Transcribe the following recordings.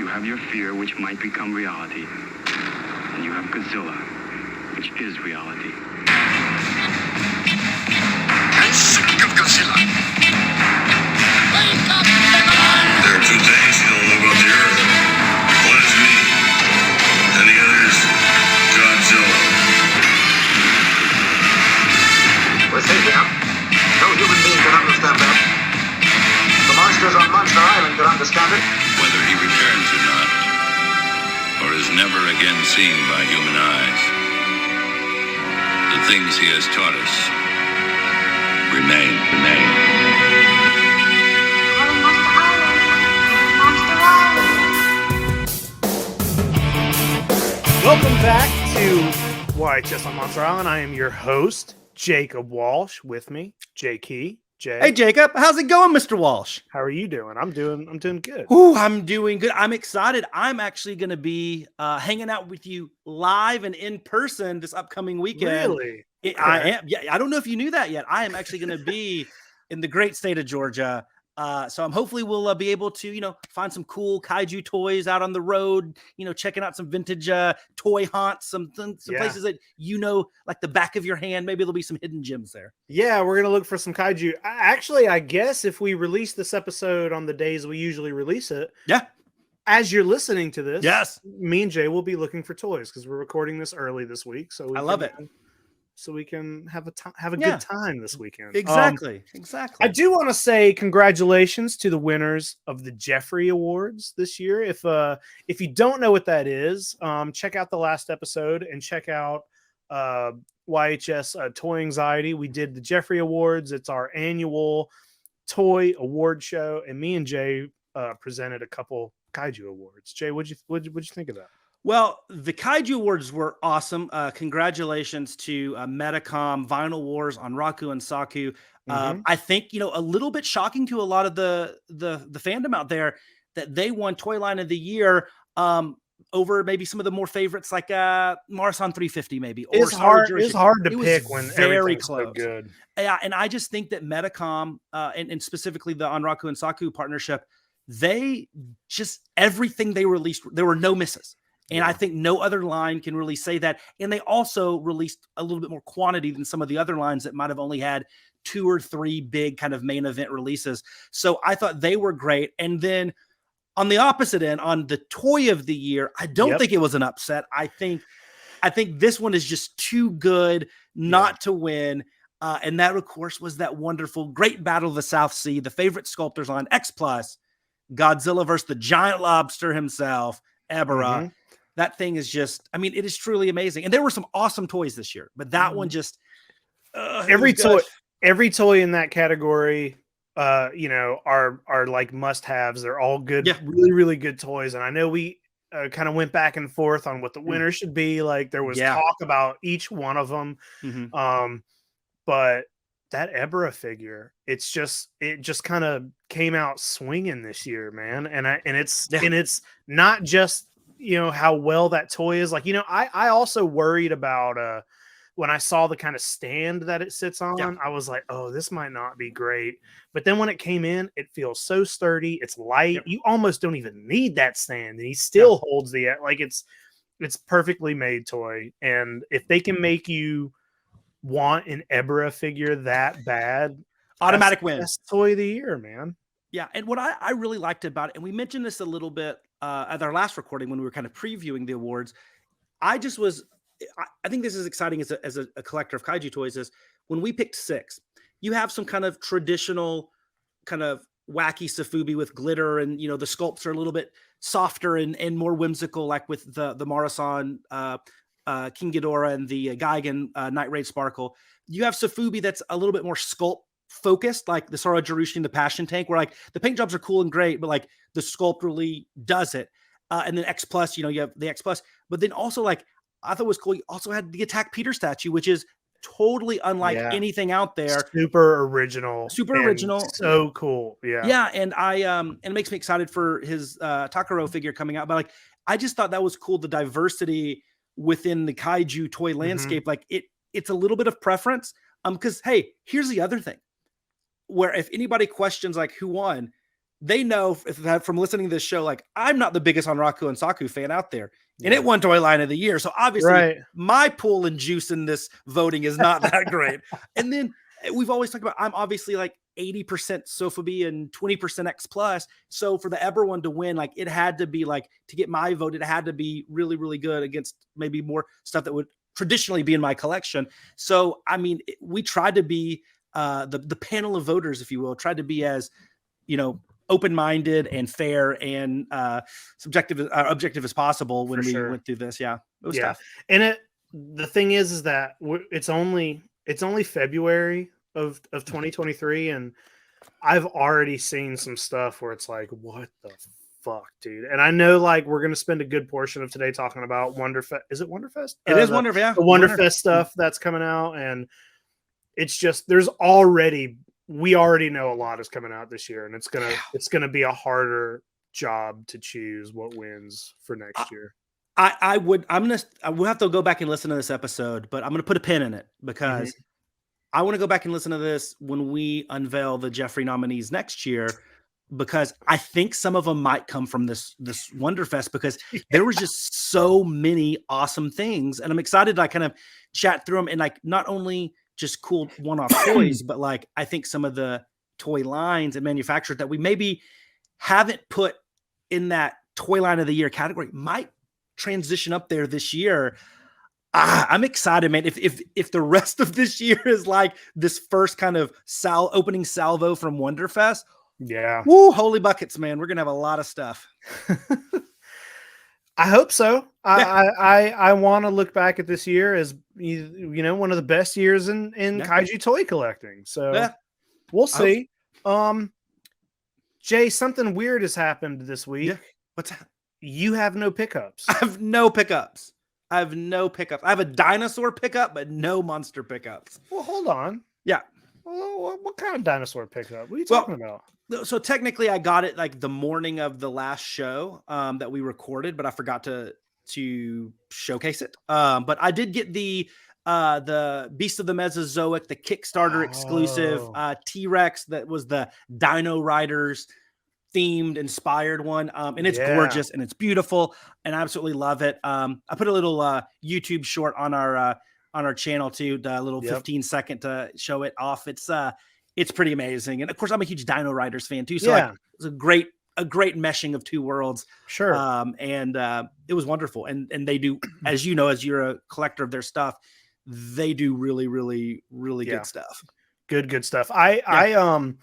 You have your fear, which might become reality. And you have Godzilla, which is reality. I'm sick of Godzilla. Wake up, everyone! There are two things you don't know about the Earth. One is me, and the other is Godzilla. We're safe now. No human being can understand that. The monsters on Monster Island can understand it. Whether he returns or not, or is never again seen by human eyes, the things he has taught us remain. Welcome back to YHS on Monster Island. I am your host, Jacob Walsh. With me, Jay Key. Jay. Hey Jacob, how's it going, Mr. Walsh? How are you doing? I'm doing good. Ooh, I'm doing good. I'm excited. I'm actually going to be hanging out with you live and in person this upcoming weekend. Really? Okay. I am. Yeah, I don't know if you knew that yet. I am actually going to be in the great state of Georgia. So I'm hopefully we'll be able to, find some cool kaiju toys out on the road, checking out some vintage toy haunts, some places that, like the back of your hand. Maybe there'll be some hidden gems there. Yeah, we're going to look for some kaiju. Actually, I guess if we release this episode on the days we usually release it. Yeah. As you're listening to this. Yes. Me and Jay will be looking for toys because we're recording this early this week. So I love it. So we can have a good time this weekend. Exactly. I do want to say congratulations to the winners of the Geoffrey Awards this year. If you don't know what that is, check out the last episode and check out YHS Toy Anxiety. We did the Geoffrey Awards. It's our annual toy award show, and me and Jay presented a couple Kaiju awards. Jay, what'd you think of that? Well, the Kaiju Awards were awesome. Congratulations to Metacom, Vinyl Wars on Raku and Saku. I think, a little bit shocking to a lot of the fandom out there that they won Toy Line of the Year over maybe some of the more favorites like Marathon 350 maybe. Or it's hard to pick when very close. So good. Yeah, and I just think that Metacom and specifically the Onraku and Saku partnership, they just everything they released, there were no misses. And I think no other line can really say that. And they also released a little bit more quantity than some of the other lines that might have only had 2 or 3 big kind of main event releases. So I thought they were great. And then on the opposite end, on the Toy of the Year, I don't think it was an upset. I think this one is just too good not to win. And that, of course, was that wonderful Great Battle of the South Sea, the favorite sculptors line, X Plus, Godzilla versus the giant lobster himself, Ebera. That thing is just, it is truly amazing. And there were some awesome toys this year, but that one just every toy in that category, are like must-haves. They're all good, really, really good toys. And I know we kind of went back and forth on what the winner should be. Like there was talk about each one of them. But that Ebera figure, it just kind of came out swinging this year, man. And it's not just, how well that toy is. Like, I also worried about when I saw the kind of stand that it sits on, I was like, oh, this might not be great. But then when it came in, it feels so sturdy. It's light. You almost don't even need that stand. And he still holds it's perfectly made toy. And if they can make you want an Ebera figure that bad, automatic win. Best toy of the year, man. Yeah. And what I really liked about it, and we mentioned this a little bit at our last recording when we were kind of previewing the awards, I think this is exciting as a collector of kaiju toys is when we picked 6, you have some kind of traditional kind of wacky sofubi with glitter and, the sculpts are a little bit softer and more whimsical, like with the Marasan, King Ghidorah and the Gigan Night Raid Sparkle. You have sofubi that's a little bit more sculpt focused, like the Sora Jirushi and the Passion Tank, where like the paint jobs are cool and great, but like the sculpt really does it. And then X Plus, you have the X Plus, but then also like I thought it was cool. You also had the Attack Peter statue, which is totally unlike anything out there. Super original. So cool. Yeah. Yeah. And and it makes me excited for his Takaro figure coming out. But like, I just thought that was cool. The diversity within the kaiju toy landscape. Like it's a little bit of preference. Because hey, here's the other thing where if anybody questions like who won, they know from listening to this show, like I'm not the biggest Onraku and Saku fan out there. And Yeah. it won Toy Line of the Year. So obviously Right. my pool and juice in this voting is not that great. And then we've always talked about, I'm obviously like 80% sofubi and 20% X plus. So for the Eber one to win, like it had to be like, to get my vote, it had to be really, really good against maybe more stuff that would traditionally be in my collection. So, I mean, we tried to be the panel of voters, if you will, tried to be as, open-minded and fair and objective as possible when we went through this. Yeah, it was tough. And the thing is that it's only February of 2023, and I've already seen some stuff where it's like, what the fuck, dude? And I know like we're gonna spend a good portion of today talking about Wonderfest. Is it Wonderfest? It is Wonderfest. Yeah, the Wonderfest stuff that's coming out, and it's just we already know a lot is coming out this year, and it's gonna be a harder job to choose what wins for next year. We'll have to go back and listen to this episode, but I'm gonna put a pin in it because I want to go back and listen to this when we unveil the Geoffrey nominees next year, because I think some of them might come from this Wonderfest, because there was just so many awesome things, and I'm excited to kind of chat through them, and like not only just cool one-off toys, but like I think some of the toy lines and manufacturers that we maybe haven't put in that Toy Line of the Year category might transition up there this year. I'm excited, man. If the rest of this year is like this first kind of opening salvo from Wonderfest, yeah, woo, holy buckets, man. We're gonna have a lot of stuff. I hope so. I want to look back at this year as one of the best years in kaiju toy collecting. So we'll see. Jay, something weird has happened this week. Yeah. What's that? You have no pickups. I have no pickups. I have a dinosaur pickup, but no monster pickups. Well, hold on. Yeah. Well, what kind of dinosaur pickup? What are you talking about? So technically I got it like the morning of the last show that we recorded, but I forgot to showcase it. But I did get the Beast of the Mesozoic, the Kickstarter exclusive T-Rex that was the Dino Riders themed inspired one. And it's gorgeous and it's beautiful and I absolutely love it. I put a little YouTube short on our channel too, the little 15-second to show it off. It's pretty amazing. And of course I'm a huge Dino Riders fan too. So like, it's a great meshing of two worlds. Sure. And it was wonderful. And they do, as you know, as you're a collector of their stuff, they do really, really, really good stuff. Good stuff. I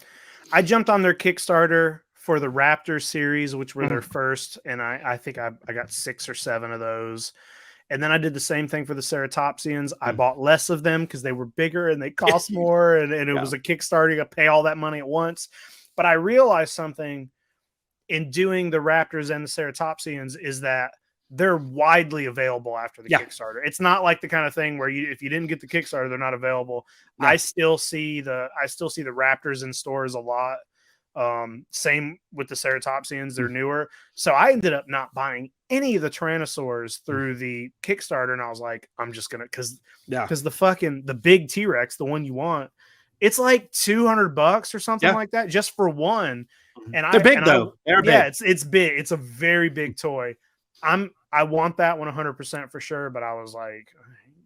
jumped on their Kickstarter for the Raptors series, which were their first. And I think I got 6 or 7 of those. And then I did the same thing for the Ceratopsians. I bought less of them because they were bigger and they cost more. And it was a Kickstarter to pay all that money at once. But I realized something in doing the Raptors and the Ceratopsians is that they're widely available after the Kickstarter. It's not like the kind of thing where if you didn't get the Kickstarter, they're not available. No. I still see the Raptors in stores a lot. Same with the Ceratopsians, they're newer. So I ended up not buying any of the Tyrannosaurs through the Kickstarter, and I was like, I'm just gonna because the big T-Rex, the one you want, it's like $200 or something like that just for one. And they're big though. They're big. It's big. It's a very big toy. I want that one 100% for sure, but I was like,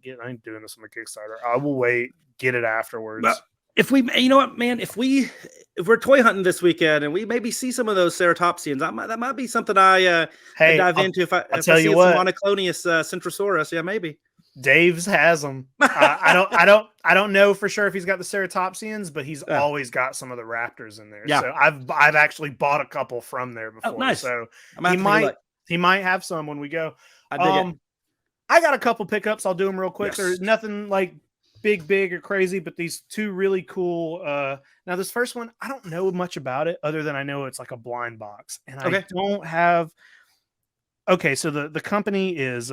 I ain't doing this on the Kickstarter. I will wait, get it afterwards. But if you know what, man, if we're toy hunting this weekend and we maybe see some of those Ceratopsians, that might be something I dive into. If I see some Monoclonius Centrosaurus, maybe. Dave's has them. I don't know for sure if he's got the Ceratopsians, but he's always got some of the Raptors in there. Yeah. So I've actually bought a couple from there before. Oh, nice. So he might have some when we go. I dig it. I got a couple pickups. I'll do them real quick. Yes. There's nothing like big or crazy, but these two really cool. Now this first one, I don't know much about it other than I know it's like a blind box, and I don't have. Okay, so the company is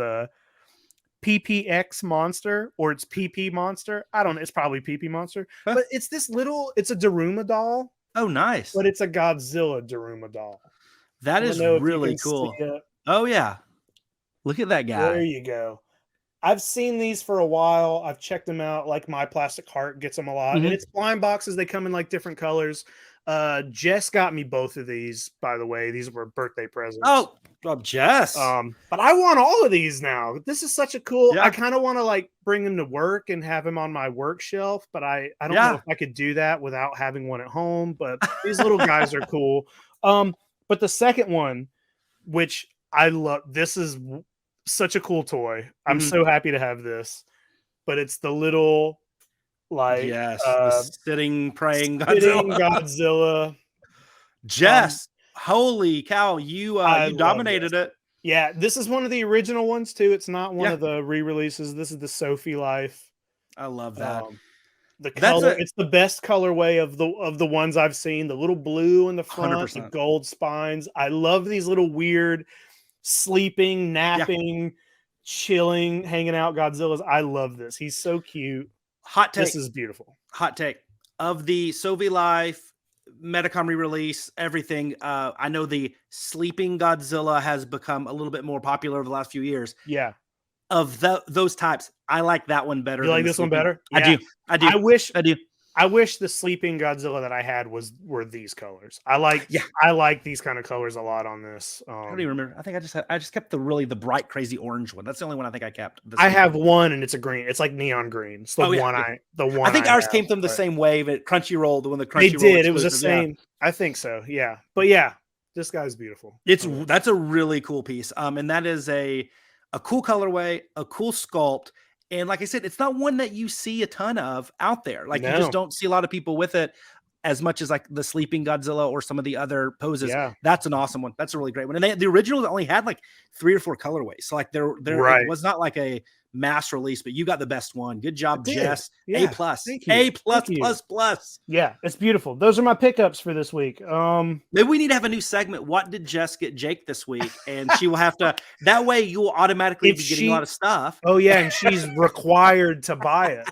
PPX Monster, or it's PP Monster. I don't know. It's probably PP Monster, but it's it's a Daruma doll. Oh, nice. But it's a Godzilla Daruma doll. That is really cool. Oh yeah. Look at that guy. There you go. I've seen these for a while. I've checked them out. Like My Plastic Heart gets them a lot. And it's blind boxes. They come in like different colors. Jess got me both of these, by the way. These were birthday presents. Oh, Jess. But I want all of these now. This is such a cool. Yeah. I kind of want to like bring him to work and have him on my work shelf, but I don't know if I could do that without having one at home. But these little guys are cool. But the second one, which I love, this is such a cool toy. I'm so happy to have this. But it's the little, like, the sitting, praying Godzilla. Jess, holy cow, you dominated it. Yeah, this is one of the original ones too. It's not one of the re-releases. This is the Sophie Life. I love that. The color, it's the best colorway of the ones I've seen. The little blue in the front, 100%. the gold spines. I love these little weird sleeping, napping, chilling, hanging out Godzillas. I love this. He's so cute. Hot take. This is beautiful. Hot take. Of the Sophie Life, Medicom re-release, everything, I know the sleeping Godzilla has become a little bit more popular over the last few years. Yeah. Of those types, I like that one better. You like this one better? Yeah. I do. I wish the sleeping Godzilla that I had were these colors. I like these kind of colors a lot on this. I don't even remember. I think I just kept the bright crazy orange one. That's the only one I think I kept. I have one and it's a green. It's like neon green. It's the one. I think ours came from the same wave at Crunchyroll. The one that Crunchyroll. They did. It was the same. Yeah. I think so. Yeah. But yeah, this guy's beautiful. That's a really cool piece. And that is a cool colorway, a cool sculpt. And like I said, it's not one that you see a ton of out there. Like you just don't see a lot of people with it as much as like the sleeping Godzilla or some of the other poses. Yeah. That's an awesome one. That's a really great one. And the original only had like 3 or 4 colorways. So like it was not like a mass release, but you got the best one. Good job, Jess. Yeah. A+. plus. Yeah, it's beautiful. Those are my pickups for this week. Maybe we need to have a new segment. What did Jess get Jake this week? And she will have to, that way you will automatically be getting a lot of stuff. Oh yeah, and she's required to buy it.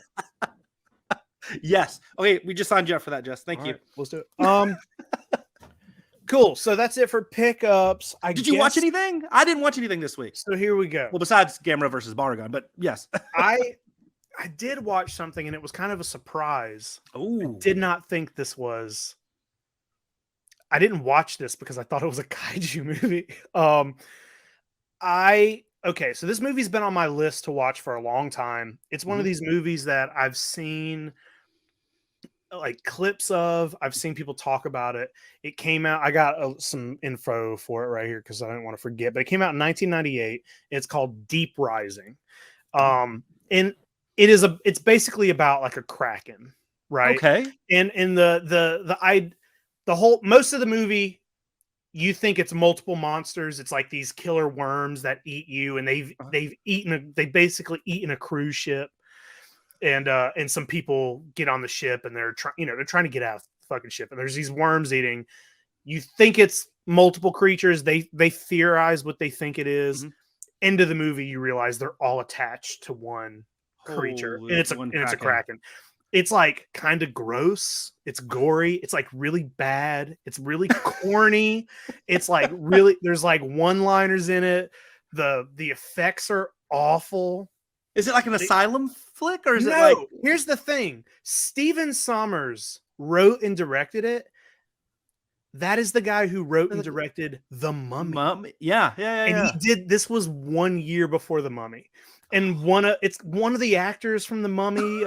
Yes. Okay, we just signed you up for that, Jess. Thank you. Right, let's do it. Cool. So that's it for pickups. Did you watch anything? I didn't watch anything this week. So here we go. Well, besides Gamera versus Barugon, but yes. I did watch something and it was kind of a surprise. Oh. I did not think this was. I didn't watch this because I thought it was a kaiju movie. Okay, so this movie's been on my list to watch for a long time. It's one of these movies that I've seen like clips of. I've seen people talk about it. It came out. I got some info for it right here because I didn't want to forget. But it came out in 1998. It's called Deep Rising, and it's basically about like a kraken, right? Okay. And in the whole most of the movie, you think it's multiple monsters. It's like these killer worms that eat you, and they've basically eaten a cruise ship. And some people get on the ship and they're trying to get out of the fucking ship. And there's these worms eating. You think it's multiple creatures. They theorize what they think it is. End of the movie, you realize they're all attached to one creature, and it's a kraken. It's like kind of gross. It's gory. It's like really bad. It's really corny. It's like really. There's like one-liners in it. The effects are awful. Is it like an asylum flick, or is it like? Here's the thing: Steven Sommers wrote and directed it. That is the guy who wrote and directed The Mummy. Yeah. And he did. This was 1 year before The Mummy, and it's one of the actors from The Mummy.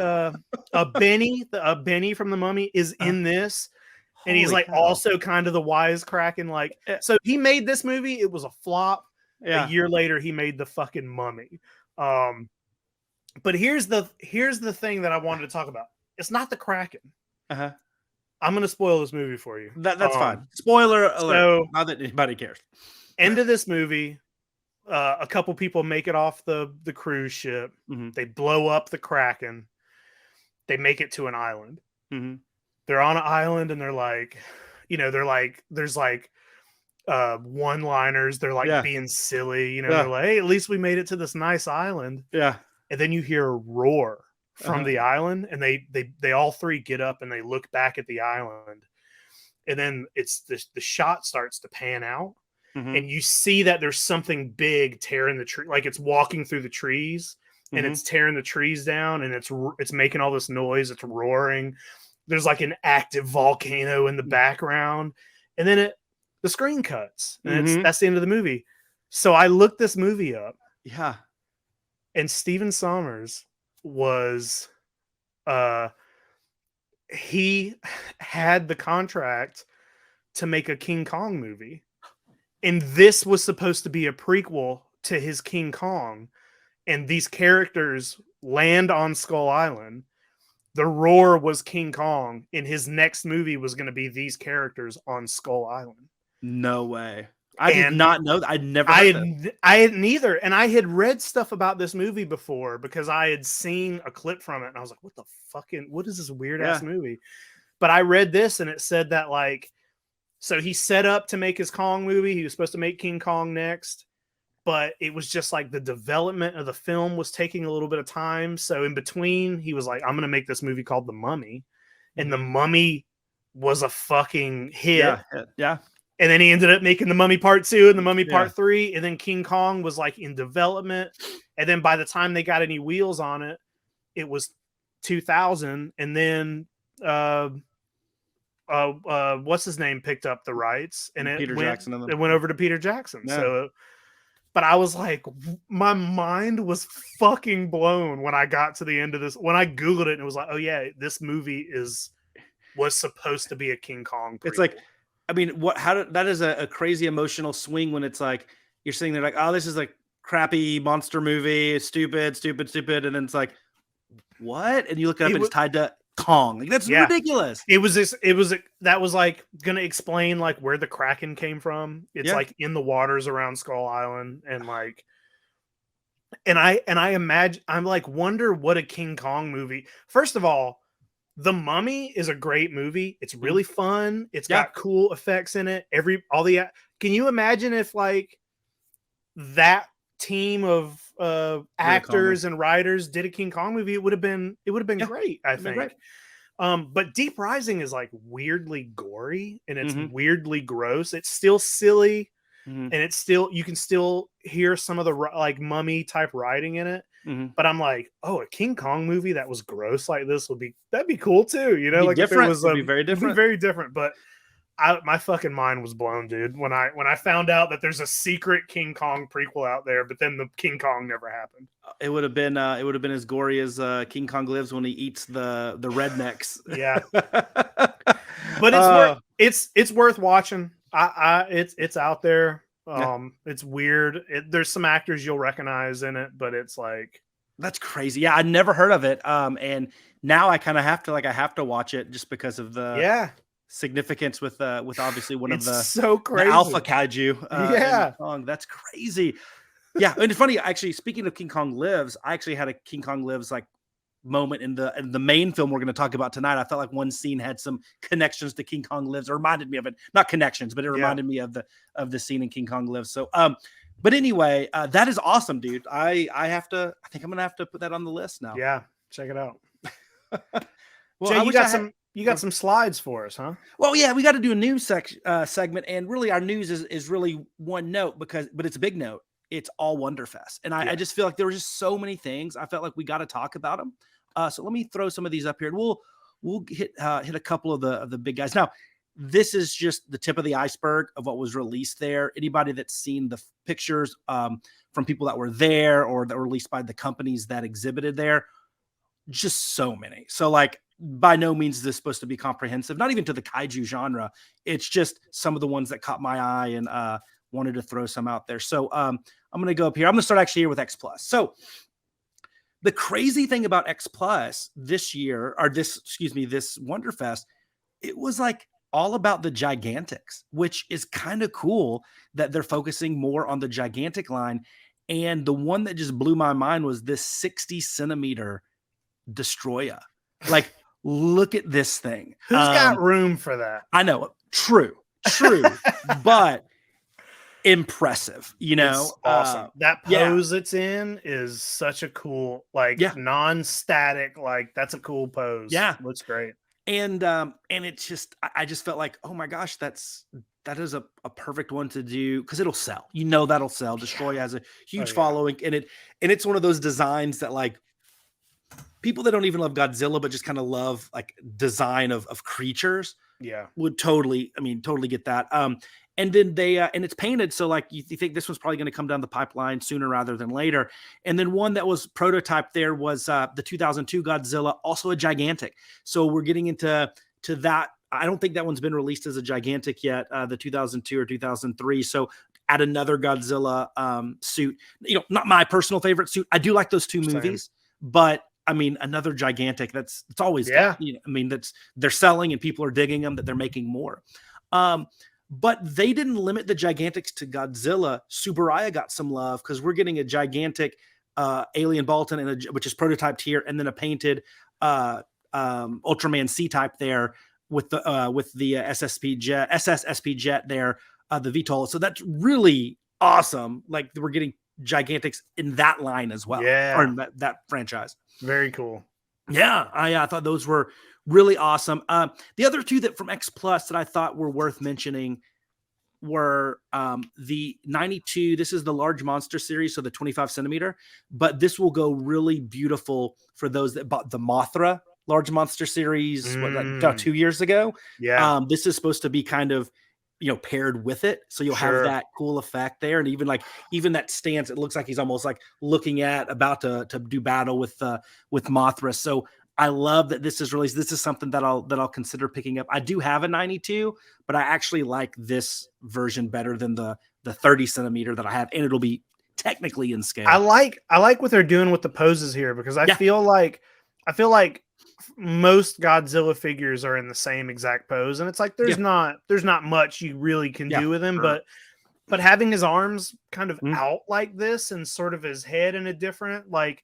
Benny from The Mummy is in this, and he's like also kind of the wisecracking. Like, so he made this movie. It was a flop. Yeah. A year later, he made The fucking Mummy. But here's the thing that I wanted to talk about. It's not the Kraken. I'm going to spoil this movie for you. That's fine. Spoiler alert. So, not that anybody cares. End of this movie, a couple people make it off the cruise ship. They blow up the Kraken. They make it to an island. They're on an island and they're like, there's like one-liners. They're like being silly. They're like, hey, at least we made it to this nice island. Yeah. And then you hear a roar from the island, and they all three get up and they look back at the island, and then it's the shot starts to pan out, and you see that there's something big tearing the tree, like it's walking through the trees, and it's tearing the trees down, and it's making all this noise, it's roaring, there's like an active volcano in the background, and then the screen cuts, and that's the end of the movie. So I looked this movie up. Yeah. And Stephen Sommers was he had the contract to make a King Kong movie. And this was supposed to be a prequel to his King Kong. And these characters land on Skull Island. The Roar was King Kong, and his next movie was going to be these characters on Skull Island. No way. I did not know that. I'd never heard I hadn't either. And I had read stuff about this movie before because I had seen a clip from it, and I was like, what is this weird ass movie? But I read this, and it said that, like, so he set up to make his Kong movie. He was supposed to make King Kong next, but it was just like the development of the film was taking a little bit of time. So in between, he was like, I'm going to make this movie called The Mummy. And The Mummy was a fucking hit. Yeah. And then he ended up making The Mummy Part 2 and The Mummy Part 3. And then King Kong was like in development. And then by the time they got any wheels on it, it was 2000. And then what's his name picked up the rights, and it went over to Peter Jackson. Yeah. So, but I was like, my mind was fucking blown when I got to the end of this. When I Googled it, and it was like, oh yeah, this movie was supposed to be a King Kong prequel. It's like, I mean, that is a crazy emotional swing when it's like, you're sitting there like, oh, this is like crappy monster movie, stupid. And then it's like, what? And you look it up and it's tied to Kong. Like, that's ridiculous. That was like going to explain like where the Kraken came from. It's like in the waters around Skull Island, and like, and I imagine, I'm like, wonder what a King Kong movie. First of all, The Mummy is a great movie. It's really fun. It's got cool effects in it. Can you imagine if like that team of actors and writers did a King Kong movie? It would have been great, I think. Great. But Deep Rising is like weirdly gory, and it's weirdly gross. It's still silly, and it's still, you can still hear some of the like mummy type writing in it. But I'm like, oh, a King Kong movie that was gross like this that'd be cool too. You know, like different. If it was it'd be very different. It'd be very different. But my fucking mind was blown, dude, when I found out that there's a secret King Kong prequel out there, but then the King Kong never happened. It would have been as gory as King Kong Lives when he eats the rednecks. Yeah. But it's worth watching. It's out there. It's weird. There's some actors you'll recognize in it, but it's like, that's crazy. Yeah, I never heard of it. And now I kind of have to watch it just because of the significance with obviously one of the so crazy the alpha kaiju. That's crazy. Yeah, and it's funny actually. Speaking of King Kong Lives, I actually had a King Kong Lives like moment in the main film we're going to talk about tonight. I felt like one scene had some connections to King Kong Lives, or reminded me of it. Not connections, but it reminded me of the scene in King Kong Lives. So but anyway, that is awesome, dude. I think I'm gonna have to put that on the list now. Yeah, check it out. Well, Jay, you got some slides for us, huh? Well, yeah, we got to do a news segment, and really our news is really one note, but it's a big note. It's all Wonderfest, and I just feel like there were just so many things. I felt like we got to talk about them. So let me throw some of these up here, and we'll hit a couple of the big guys. Now, this is just the tip of the iceberg of what was released there. Anybody that's seen the pictures from people that were there or that were released by the companies that exhibited there, just so many. So like, by no means is this supposed to be comprehensive, not even to the kaiju genre. It's just some of the ones that caught my eye and wanted to throw some out there. So I'm going to go up here. I'm going to start actually here with X Plus. So the crazy thing about X Plus this Wonderfest, it was like all about the Gigantics, which is kind of cool that they're focusing more on the Gigantic line. And the one that just blew my mind was this 60 centimeter Destroyer. Like, look at this thing. Who's got room for that? I know. True, but impressive, you know. It's awesome. That pose it's in is such a cool, like non-static, like that's a cool pose. Yeah, looks great. And it's just, I just felt like, oh my gosh, that is a perfect one to do, because it'll sell. You know, that'll sell. Destroy has a huge following, and it's one of those designs that like people that don't even love Godzilla, but just kind of love like design of creatures Yeah. would totally get that. And then they, and it's painted. So like you think this was probably going to come down the pipeline sooner rather than later. And then one that was prototyped there was the 2002 Godzilla, also a gigantic. So we're getting into that. I don't think that one's been released as a gigantic yet, the 2002 or 2003. So add another Godzilla suit, not my personal favorite suit. I do like those two movies, but I mean, another gigantic, it's always, they're selling and people are digging them, that they're making more. But they didn't limit the gigantics to Godzilla. Subaraya got some love because we're getting a gigantic alien Baltan, which is prototyped here, and then a painted Ultraman C-type there with the SSSP jet there, the VTOL. So that's really awesome. Like we're getting gigantics in that line as well, or in that franchise. Very cool. Yeah, I thought those were really awesome. The other two that from X Plus that I thought were worth mentioning were the 92. This is the large monster series, so the 25 centimeter, but this will go really beautiful for those that bought the Mothra large monster series about 2 years ago. Yeah. This is supposed to be kind of, paired with it. So you'll have that cool effect there. And even that stance, it looks like he's almost like looking at about to do battle with Mothra. So I love that this is released. This is something that I'll consider picking up. I do have a 92, but I actually like this version better than the 30 centimeter that I have. And it'll be technically in scale. I like what they're doing with the poses here, because I feel like most Godzilla figures are in the same exact pose, and it's like there's not much you really can do with him, but having his arms kind of out like this and sort of his head in a different, like,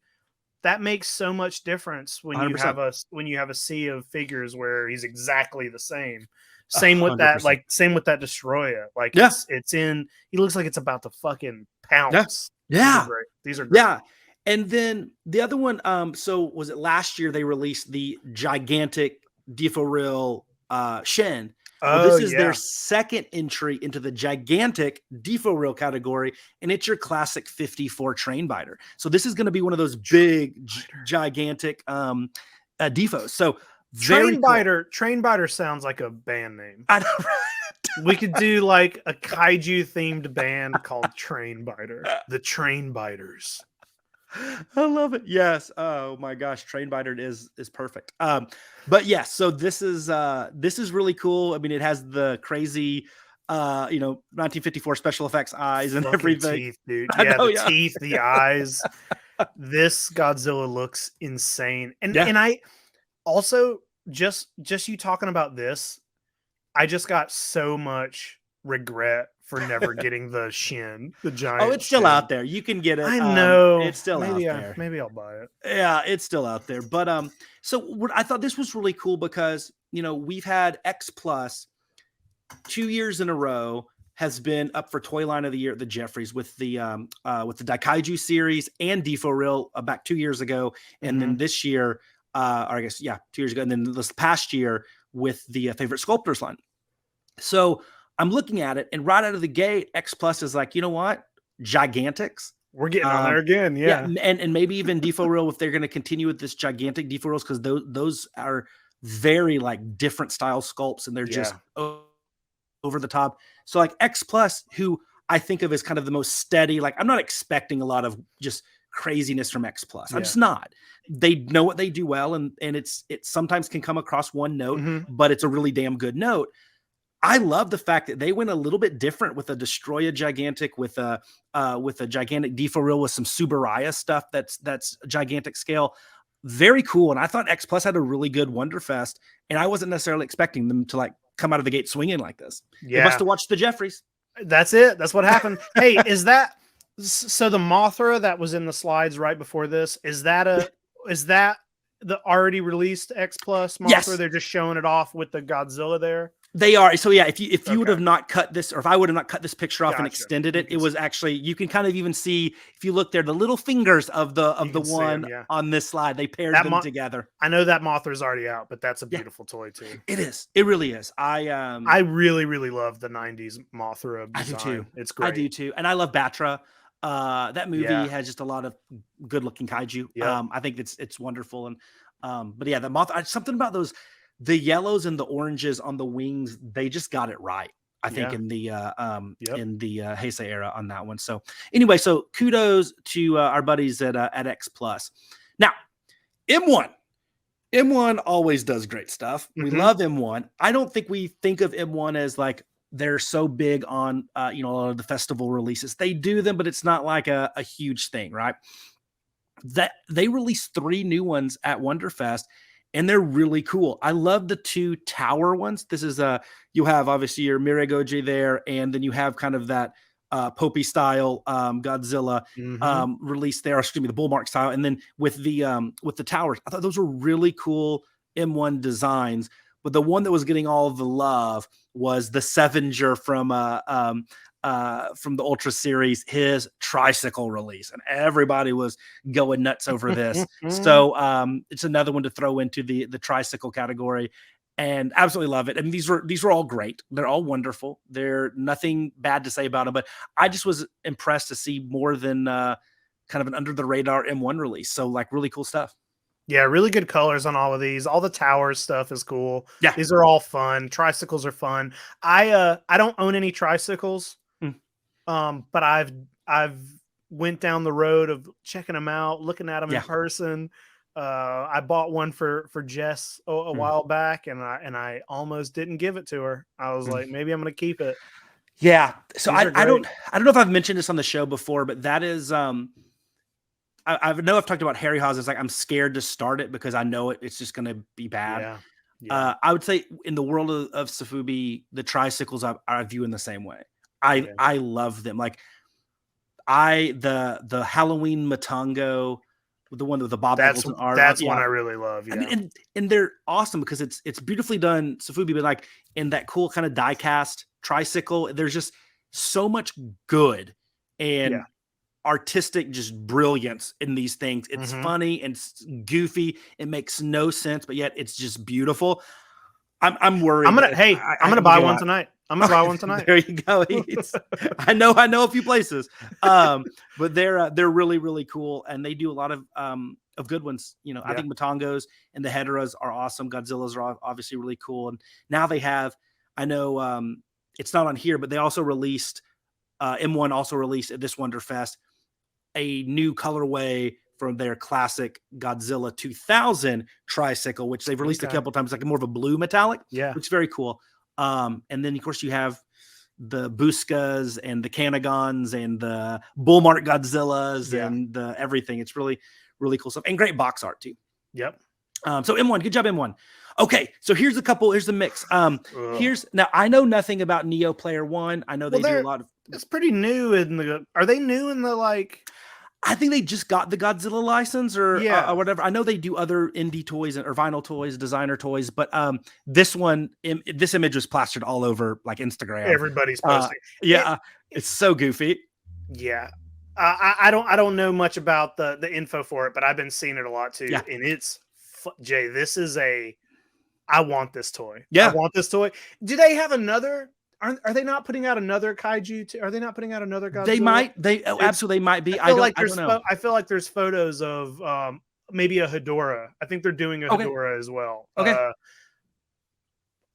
that makes so much difference when 100%. you have a sea of figures where he's exactly the same. Same with 100%. Same with that Destroyer. Like it's in. He looks like it's about to fucking pounce. Yeah, these are great. Yeah. And then the other one, so was it last year they released the gigantic Diforil Shen. This is their second entry into the gigantic Diforil category, and it's your classic 54 train biter. So this is going to be one of those big, gigantic Difos. So Train biter sounds like a band name. I know. We could do like a kaiju themed band called Train Biter. The Train Biters. I love it. Yes. Oh my gosh. Train biter is perfect. But yes, so this is really cool. I mean, it has the crazy 1954 special effects eyes and fucking everything. Teeth, dude. Yeah, teeth, the eyes. This Godzilla looks insane. And I also just you talking about this, I just got so much regret for never getting the Shin, the giant. Oh, it's still out there. You can get it. I know. It's still out there. Maybe I'll buy it. Yeah, it's still out there. But so what I thought this was really cool because we've had X Plus 2 years in a row has been up for Toy Line of the Year at the Geoffreys with the Kaiju series and Diforil back 2 years ago, and then this year, or I guess 2 years ago, and then this past year with the favorite sculptors line. So I'm looking at it, and right out of the gate, X Plus is like, you know what? Gigantics. We're getting on there again, yeah. And maybe even Diforil if they're going to continue with this gigantic Diforils, because those are very like different style sculpts, and they're just over the top. So like X Plus, who I think of as kind of the most steady, like I'm not expecting a lot of just craziness from X Plus. I'm just not. They know what they do well, and it sometimes can come across one note, but it's a really damn good note. I love the fact that they went a little bit different with a Destroyer gigantic, with a gigantic Diforil with some Subaraya stuff that's gigantic scale. Very cool. And I thought X Plus had a really good Wonderfest, and I wasn't necessarily expecting them to like come out of the gate swinging like this. Yeah. They must have watched the Geoffreys. That's it. That's what happened. Hey, is that so? The Mothra that was in the slides right before this, is that the already released X Plus Mothra? Yes. They're just showing it off with the Godzilla there. They are. So yeah, if you would have not cut this, or if I would have not cut this picture off and extended it, it was actually, you can kind of even see, if you look there, the little fingers of the one on this slide. They paired them together. I know that Mothra's already out, but that's a beautiful toy too. It is. It really is. I really, really love the 90s Mothra design. I do too. It's great. I do too. And I love Batra. That movie Yeah. has just a lot of good looking kaiju. Yep. I think it's wonderful. And but yeah, the moth, something about those, the yellows and the oranges on the wings, they just got it right. I think Yeah. in the Yep. Heisei era on that one. So anyway, so kudos to our buddies at X Plus. Now, M1 always does great stuff. We Mhm. love M1. I don't think we think of M1 as like they're so big on a lot of the festival releases. They do them, but it's not like a huge thing, right? That they released 3 new ones at Wonderfest, and they're really cool. I love the 2 tower ones. This is you have obviously your Miragoji there, and then you have kind of that Popey style Godzilla Mhm. released there, excuse me, the Bullmark style, and then with the towers. I thought those were really cool M1 designs. But the one that was getting all the love was the Sevenger from the Ultra series, his tricycle release, and everybody was going nuts over this. So it's another one to throw into the tricycle category, and absolutely love it. And these were all great. They're all wonderful. They're nothing bad to say about them, but I just was impressed to see more than kind of an under the radar M1 release. So like really cool stuff. Yeah, really good colors on all of these. All the towers stuff is cool. Yeah. These are all fun. Tricycles are fun. I don't own any tricycles. But I've went down the road of checking them out, looking at them in person. I bought one for Jess a while back, and I almost didn't give it to her. I was like, maybe I'm going to keep it. Yeah. So These are I don't great. know if I've mentioned this on the show before, but that is I know I've talked about Harryhausen. It's like I'm scared to start it because I know it's just going to be bad. Yeah. I would say in the world of sofubi, the tricycles I view in the same way. I love them. Like the Halloween Matango, the one with the Bob Eggleton art. That's one I really love. Yeah. I mean, and they're awesome because it's beautifully done sofubi, but like in that cool kind of die cast tricycle, there's just so much good and artistic just brilliance in these things. It's funny and it's goofy. It makes no sense, but yet it's just beautiful. I'm worried. I'm gonna buy one tonight. I'm gonna buy one tonight. There you go. I know a few places. But they're really, really cool, and they do a lot of good ones. You know, I think Matongos and the Heteras are awesome. Godzillas are obviously really cool, and now they have. I know it's not on here, but they also released M1 also released at this Wonderfest a new colorway from their classic Godzilla 2000 tricycle, which they've released a couple times, like more of a blue metallic, which is very cool. And then of course you have the Buskas and the Canagons and the Bullmark Godzillas and the everything. It's really, really cool stuff and great box art too. Yep. So M1, good job, M1. Okay, so here's the mix. Now I know nothing about Neo Player One. I know they do a lot of. It's pretty new are they new in the like? I think they just got the Godzilla license or whatever. I know they do other indie toys or vinyl toys, designer toys, but this image was plastered all over like Instagram. Everybody's posting. It's so goofy. Yeah. I don't know much about the info for it, but I've been seeing it a lot too. Yeah. And it's Jay, this is I want this toy. Yeah. I want this toy. Do they have another? Are they not putting out another kaiju? Are they not putting out another Godzilla? They might. They absolutely might be. I don't know. I feel like there's photos of maybe a Hedorah. I think they're doing a Hedorah as well. Okay.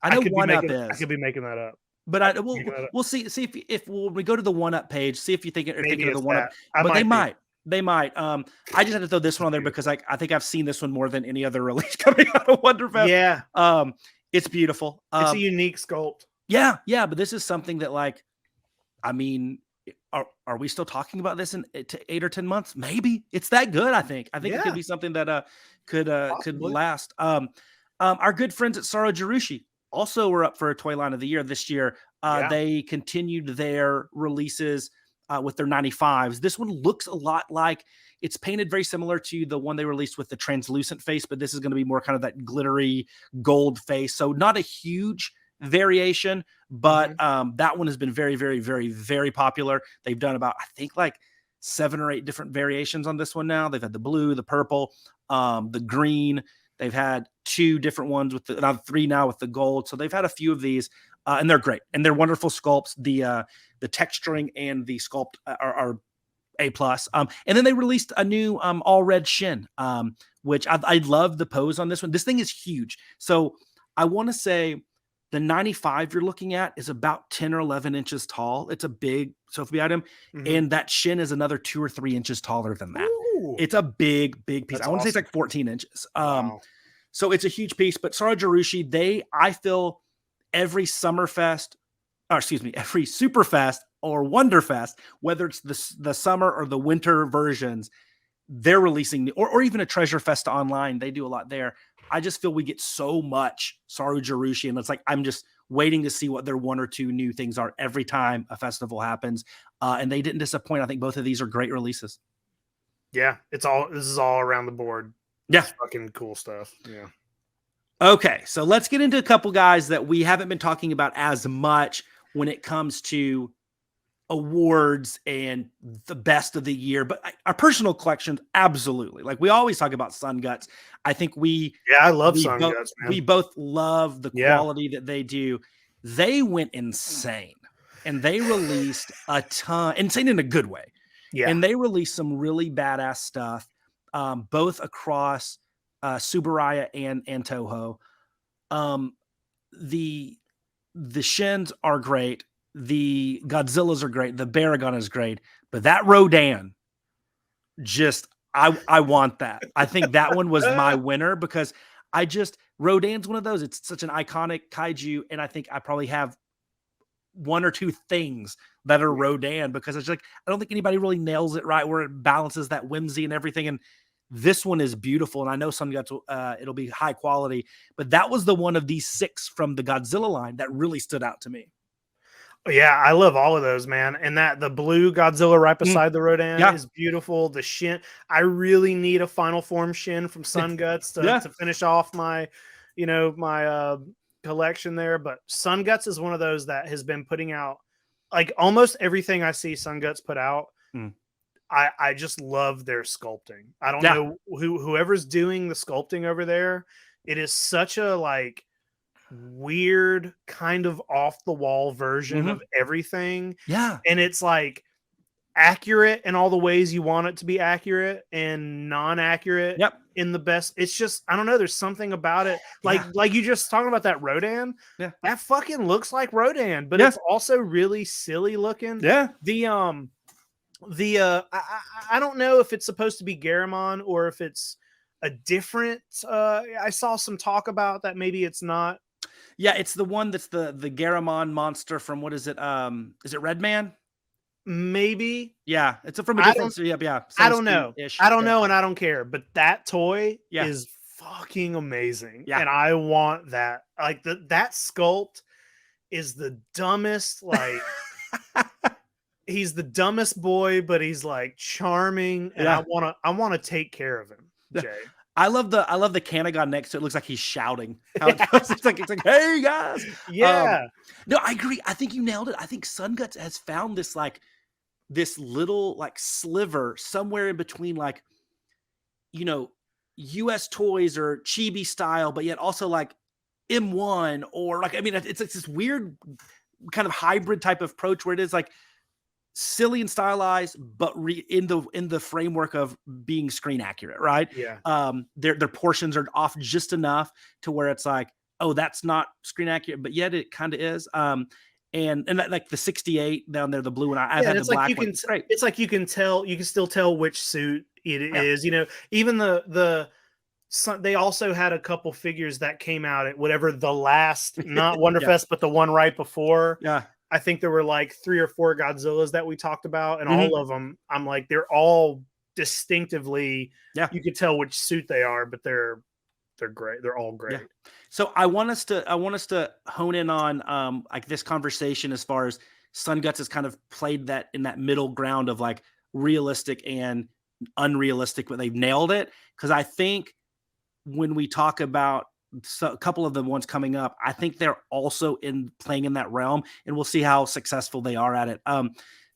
I know One Up is. I could be making that up. But we'll see if when we go to the One Up page, see if you think thinking of the One Up. But they might. They might. I just had to throw this one on there because I think I've seen this one more than any other release coming out of Wonderfest. Yeah. It's beautiful. It's a unique sculpt. Yeah, but this is something that, like, I mean, are we still talking about this in 8 or 10 months? Maybe. It's that good. I think it could be something that could last. Our good friends at Saro Jirushi also were up for a Toy Line of the Year this year. They continued their releases with their 95s. This one looks a lot like it's painted very similar to the one they released with the translucent face, but this is going to be more kind of that glittery gold face. So not a huge variation, but that one has been very, very, very, very popular. They've done about, I think, like 7 or 8 different variations on this one now. They've had the blue, the purple, the green. They've had 2 different ones with 3 now with the gold. So they've had a few of these, and they're great. And they're wonderful sculpts. The texturing and the sculpt are A plus. And then they released a new all red Shin, which I love the pose on this one. This thing is huge. So I want to say the 95 you're looking at is about 10 or 11 inches tall. It's a big sofubi item. And that Shin is another 2 or 3 inches taller than that. Ooh. It's a big piece. That's I want to say it's like 14 inches. Wow. So it's a huge piece, but Sarajirushi, I feel every Summerfest, or excuse me, every Superfest or Wonderfest, whether it's the summer or the winter versions, they're releasing, or even a Treasure Fest online. They do a lot there. I just feel we get so much Sarajirushi, and it's like, I'm just waiting to see what their 1 or 2 new things are every time a festival happens. And they didn't disappoint. I think both of these are great releases. Yeah, this is all around the board. Yeah. It's fucking cool stuff. Yeah. Okay, so let's get into a couple guys that we haven't been talking about as much when it comes to awards and the best of the year, but our personal collections, absolutely. Like we always talk about Sun Guts. I think I love Sun Guts, man. We both love the quality that they do. They went insane, and they released a ton, insane in a good way. Yeah, and they released some really badass stuff. Both across Subaraya and Toho. The Shins are great. The Godzillas are great. The Barugon is great. But that Rodan, I want that. I think that one was my winner because Rodan's one of those. It's such an iconic kaiju, and I think I probably have 1 or 2 things that are Rodan because it's like I don't think anybody really nails it right where it balances that whimsy and everything. And this one is beautiful, and I know Sun Guts it'll be high quality, but that was the one of these 6 from the Godzilla line that really stood out to me. Yeah, I love all of those, man. And the blue Godzilla right beside the Rodan is beautiful. The Shin, I really need a final form Shin from Sun Guts to finish off my, my collection there. But Sun Guts is one of those that has been putting out like almost everything I see Sun Guts put out. I just love their sculpting. I don't know whoever's doing the sculpting over there. It is such a like weird kind of off the wall version of everything. Yeah. And it's like accurate in all the ways you want it to be accurate and non-accurate in the best. It's just, I don't know. There's something about it. Like you just talking about that Rodan. Yeah. That fucking looks like Rodan, but it's also really silly looking. Yeah. I don't know if it's supposed to be Garamon or if it's a different, I saw some talk about that. Maybe it's not. Yeah, it's the one that's the Garamon monster from what is it? Is it Redman? Maybe. Yeah, it's from a different. I don't know. I don't know, and I don't care. But that toy is fucking amazing, and I want that. Like that sculpt is the dumbest. Like he's the dumbest boy, but he's like charming, and I want to take care of him, Jay. I love the Kanagon next to it. It looks like he's shouting. How it goes. It's like, hey guys. Yeah. No, I agree. I think you nailed it. I think Sun Guts has found this little like sliver somewhere in between like, US toys or chibi style, but yet also like M1 or like, I mean, it's like this weird kind of hybrid type of approach where it is like silly and stylized, but in the framework of being screen accurate, right? Yeah. Their portions are off just enough to where it's like, oh, that's not screen accurate, but yet it kind of is. And that, like the 68 down there, the blue one. I've had the black one. It's like you can still tell which suit it is. Even they also had a couple figures that came out at whatever the last, not Wonderfest, but the one right before. Yeah. I think there were like 3 or 4 Godzillas that we talked about, and all of them, I'm like, they're all distinctively, you could tell which suit they are, but they're great. They're all great. Yeah. So I want us to hone in on like this conversation as far as Sun Guts has kind of played that in that middle ground of like realistic and unrealistic, but they've nailed it. Because I think when we talk about a couple of the ones coming up, I think they're also playing in that realm, and we'll see how successful they are at it.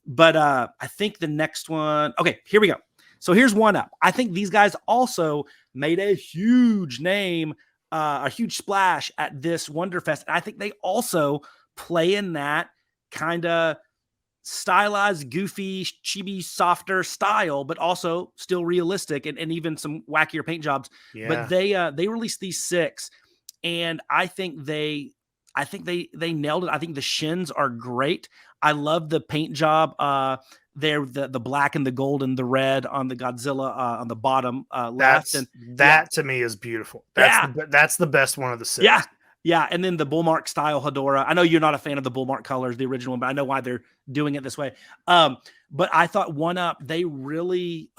But I think the next one, okay, here we go. So here's one up. I think these guys also made a huge name, a huge splash at this Wonderfest. And I think they also play in that kind of stylized, goofy, chibi, softer style, but also still realistic and even some wackier paint jobs. Yeah. But they released these 6, and I think they nailed it. I think the shins are great. I love the paint job. They're the black and the gold and the red on the Godzilla on the bottom left. That to me is beautiful. That's the best one of the 6. Yeah. Yeah, and then the Bullmark style Hedorah. I know you're not a fan of the Bullmark colors, the original one, but I know why they're doing it this way. But I thought One Up, a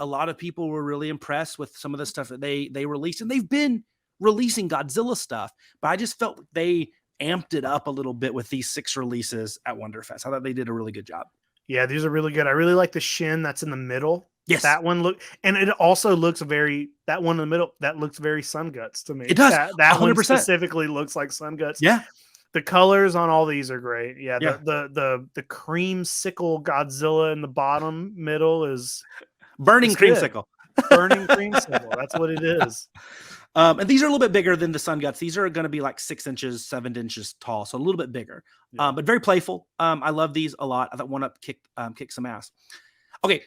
lot of people were really impressed with some of the stuff that they released, and they've been releasing Godzilla stuff, but I just felt they amped it up a little bit with these 6 releases at Wonderfest. I thought they did a really good job. Yeah, these are really good. I really like the shin that's in the middle. Yes. That one and it also looks that one in the middle, that looks very Sun Guts to me. It does. That 100%. one specifically looks like Sun Guts. Yeah. The colors on all these are great. Yeah. Yeah. The creamsicle Godzilla in the bottom middle is burning creamsicle. Burning creamsicle. That's what it is. And these are a little bit bigger than the Sun Guts. These are going to be like 6 inches, 7 inches tall, so a little bit bigger, but very playful. I love these a lot. I thought One Up kick some ass. Okay,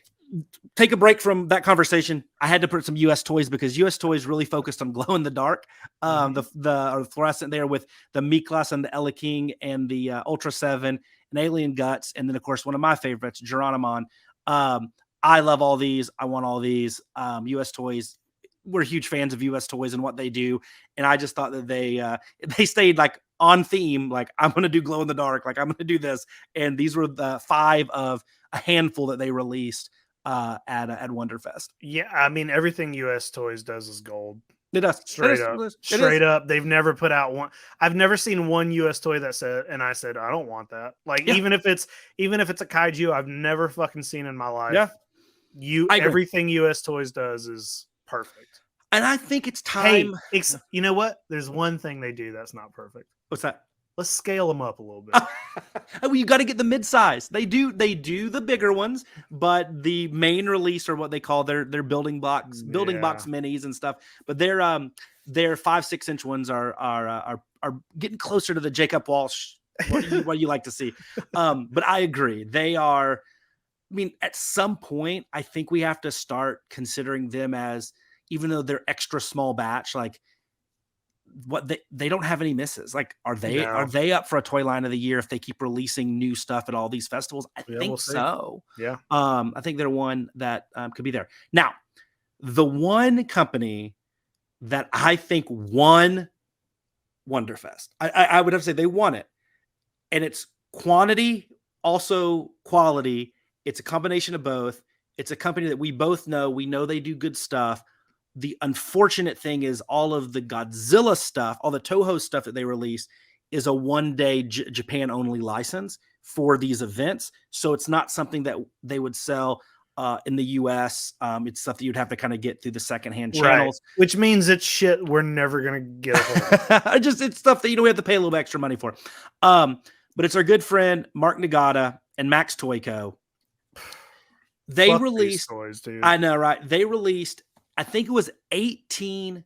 take a break from that conversation. I had to put some U.S. toys because U.S. toys really focused on glow in the dark, the fluorescent there with the Miklas and the Ella King and the Ultra 7 and Alien Guts, and then of course one of my favorites, Geronimon. I love all these. I want all these. U.S. toys. We're huge fans of U.S. toys and what they do, and I just thought that they stayed like on theme. Like, I'm going to do glow in the dark. Like, I'm going to do this, and these were the 5 of a handful that they released at Wonderfest. Yeah, I mean everything U.S. Toys does is gold. It does. Straight up. They've never put out one. I've never seen one U.S. toy that said, and I said, I don't want that. Like, even if it's a kaiju, I've never fucking seen in my life. Yeah. Everything U.S. Toys does is perfect. And I think it's time. Hey, you know what? There's one thing they do that's not perfect. What's that? Let's scale them up a little bit. Well, you got to get the mid-size. They do the bigger ones, but the main release, or what they call their building box minis and stuff. But their 5-6 inch ones are getting closer to the Jacob Walsh. What you like to see. But I agree. They are. I mean, at some point, I think we have to start considering them as, even though they're extra small batch, like what they don't have any misses. Like, are they up for a toy line of the year if they keep releasing new stuff at all these festivals? I think so. Yeah. I think they're one that could be there. Now, the one company that I think won Wonderfest, I would have to say they won it, and it's quantity, also quality. It's a combination of both. It's a company that we both know. We know they do good stuff. The unfortunate thing is all of the Godzilla stuff, all the Toho stuff that they release is a one-day Japan only license for these events. So it's not something that they would sell in the US. It's stuff that you'd have to kind of get through the secondhand channels. Right. Which means it's shit we're never going to get a hold of. It's stuff that, we have to pay a little extra money for. But it's our good friend, Mark Nagata and Max Toyco. They released toys, dude. I know, right? They released, I think it was 18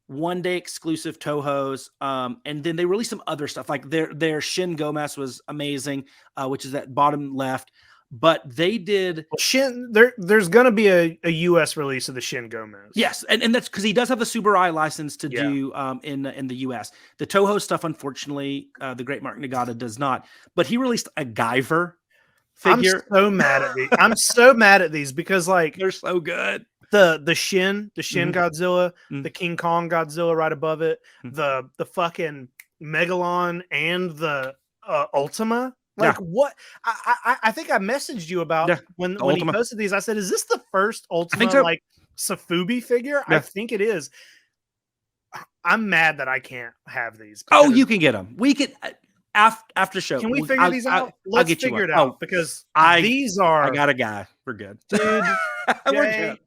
one-day exclusive Tohos, and then they released some other stuff. Like their Shin Gomez was amazing, which is at bottom left. But they did Shin. There's going to be a U.S. release of the Shin Gomez. Yes, and that's because he does have the Subaru license to do in the U.S. The Toho stuff, unfortunately, the great Mark Nagata does not. But he released a Guyver figure. I'm so mad at these. I'm so mad at these because, like, they're so good. The Shin Godzilla, the King Kong Godzilla right above it, the fucking Megalon and the Ultima. Like, what? I think I messaged you about when he posted these. I said, "Is this the first Ultima like sofubi figure?" I think it is. I'm mad that I can't have these. Oh, you can get them. We can after show. Can we figure these out? Let's figure it out because these are. I got a guy. We're good, dude. We're good.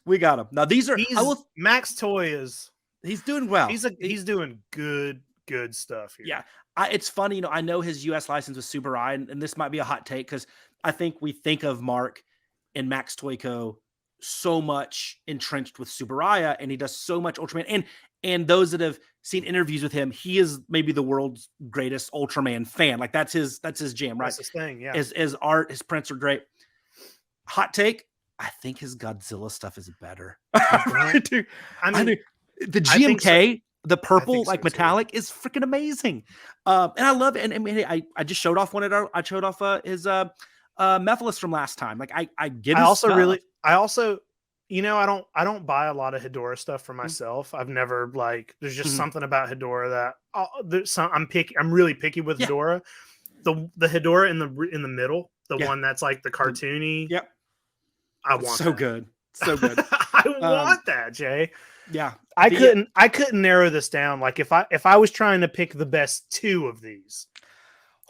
We got them. Now these are. Max Toy is. He's doing well. He's doing good stuff here. Yeah. It's funny, I know his U.S. license was Subaru, and this might be a hot take because I think we think of Mark and Max Toyco so much entrenched with Subaraya, and he does so much Ultraman. And those that have seen interviews with him, he is maybe the world's greatest Ultraman fan. Like that's his jam, right? That's his thing, yeah. His art, his prints are great. Hot take, I think his Godzilla stuff is better. I do. I mean, the GMK, the purple, like metallic, is freaking amazing. And I love it. And I mean, I just showed off his Mephiles from last time. Like I get his stuff. I also, you know, I don't buy a lot of Hedorah stuff for myself. I've never there's just something about Hedorah that I'm really picky with Hedorah. The Hedorah in the middle, the one that's like the cartoony. Yep. I want so good. So good. I want that, Jay. Yeah. I couldn't narrow this down. Like if I was trying to pick the best two of these,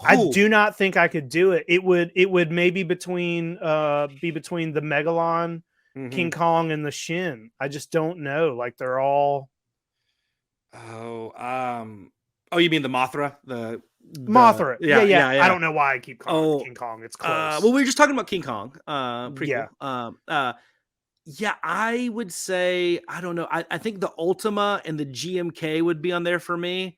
I do not think I could do it. It would maybe be between the Megalon, King Kong, and the Shin. I just don't know. Like they're all. Oh, you mean the Mothra? Mothra. Yeah. I don't know why I keep calling it King Kong. It's close. Well, we were just talking about King Kong. Prequel. Yeah. I would say, I don't know. I think the Ultima and the GMK would be on there for me.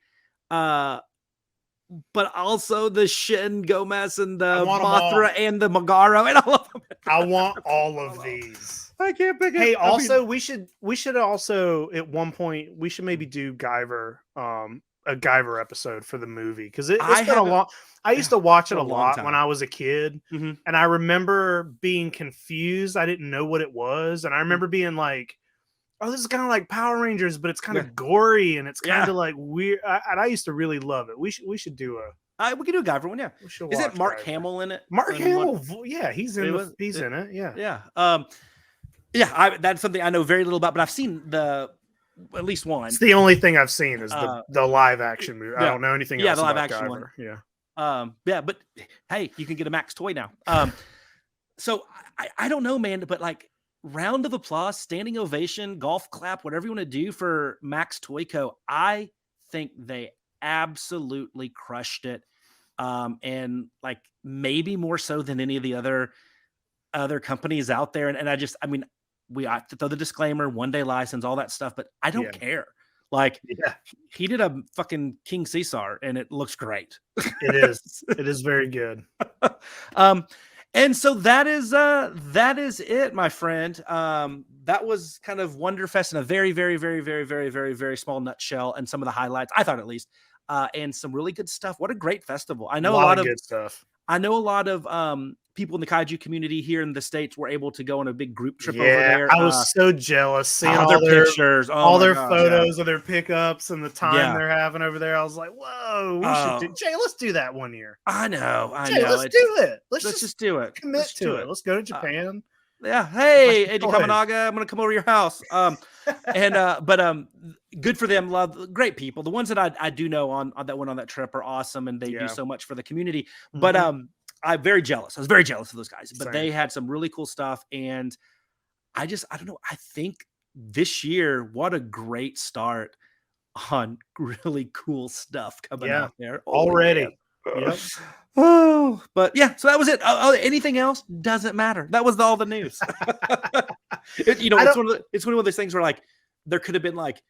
But also the Shin, Gomez, and the Mothra and the Megara, and all of them. I want all of these. I can't pick it. Hey, also, we should also at one point we should maybe do Guyver, a Guyver episode for the movie, because it's been a long. I used to watch it a lot when I was a kid, and I remember being confused. I didn't know what it was, and I remember being like, "Oh, this is kind of like Power Rangers, but it's kind of gory and it's kind of like weird." And I used to really love it. We should do we can do a Guyver one. Yeah, is it Mark Guyver. Hamill in it? Mark Hamill, yeah, he's in it. Yeah. That's something I know very little about, but I've seen at least one. It's the only thing I've seen is the live action movie. I don't know anything else. Yeah, the live about action Guyver. one. Yeah. But hey, you can get a Max toy now. So I don't know, man, but like round of applause, standing ovation, golf clap, whatever you want to do for Max Toy Co. I think they absolutely crushed it. And like maybe more so than any of the other companies out there. And I mean, we have to throw the disclaimer, 1-day license, all that stuff, but I don't care. Like he did a fucking King Caesar and it looks great. It is. It is very good. And so that is it, my friend. That was kind of Wonderfest in a very, very, very, very, very, very, very small nutshell, and some of the highlights, I thought at least, and some really good stuff. What a great festival. I know a lot of good stuff. I know a lot of people in the Kaiju community here in the States were able to go on a big group trip over there. I was so jealous seeing all their pictures, all their photos of their pickups and the time they're having over there. I was like, whoa, Jay, let's do that one year. I know. Let's do it. Let's just do it. Commit to it. Let's go to Japan. Hey, Eddie Kamanaga, I'm gonna come over to your house. But good for them. Love, great people. The ones that I do know on that went on that trip are awesome, and they do so much for the community. But I'm very jealous. I was very jealous of those guys, but they had some really cool stuff. And I don't know. I think this year, what a great start on really cool stuff coming out there already. Yep. Oh, but yeah, so that was it. Anything else doesn't matter. That was all the news. It's one of those things where like there could have been like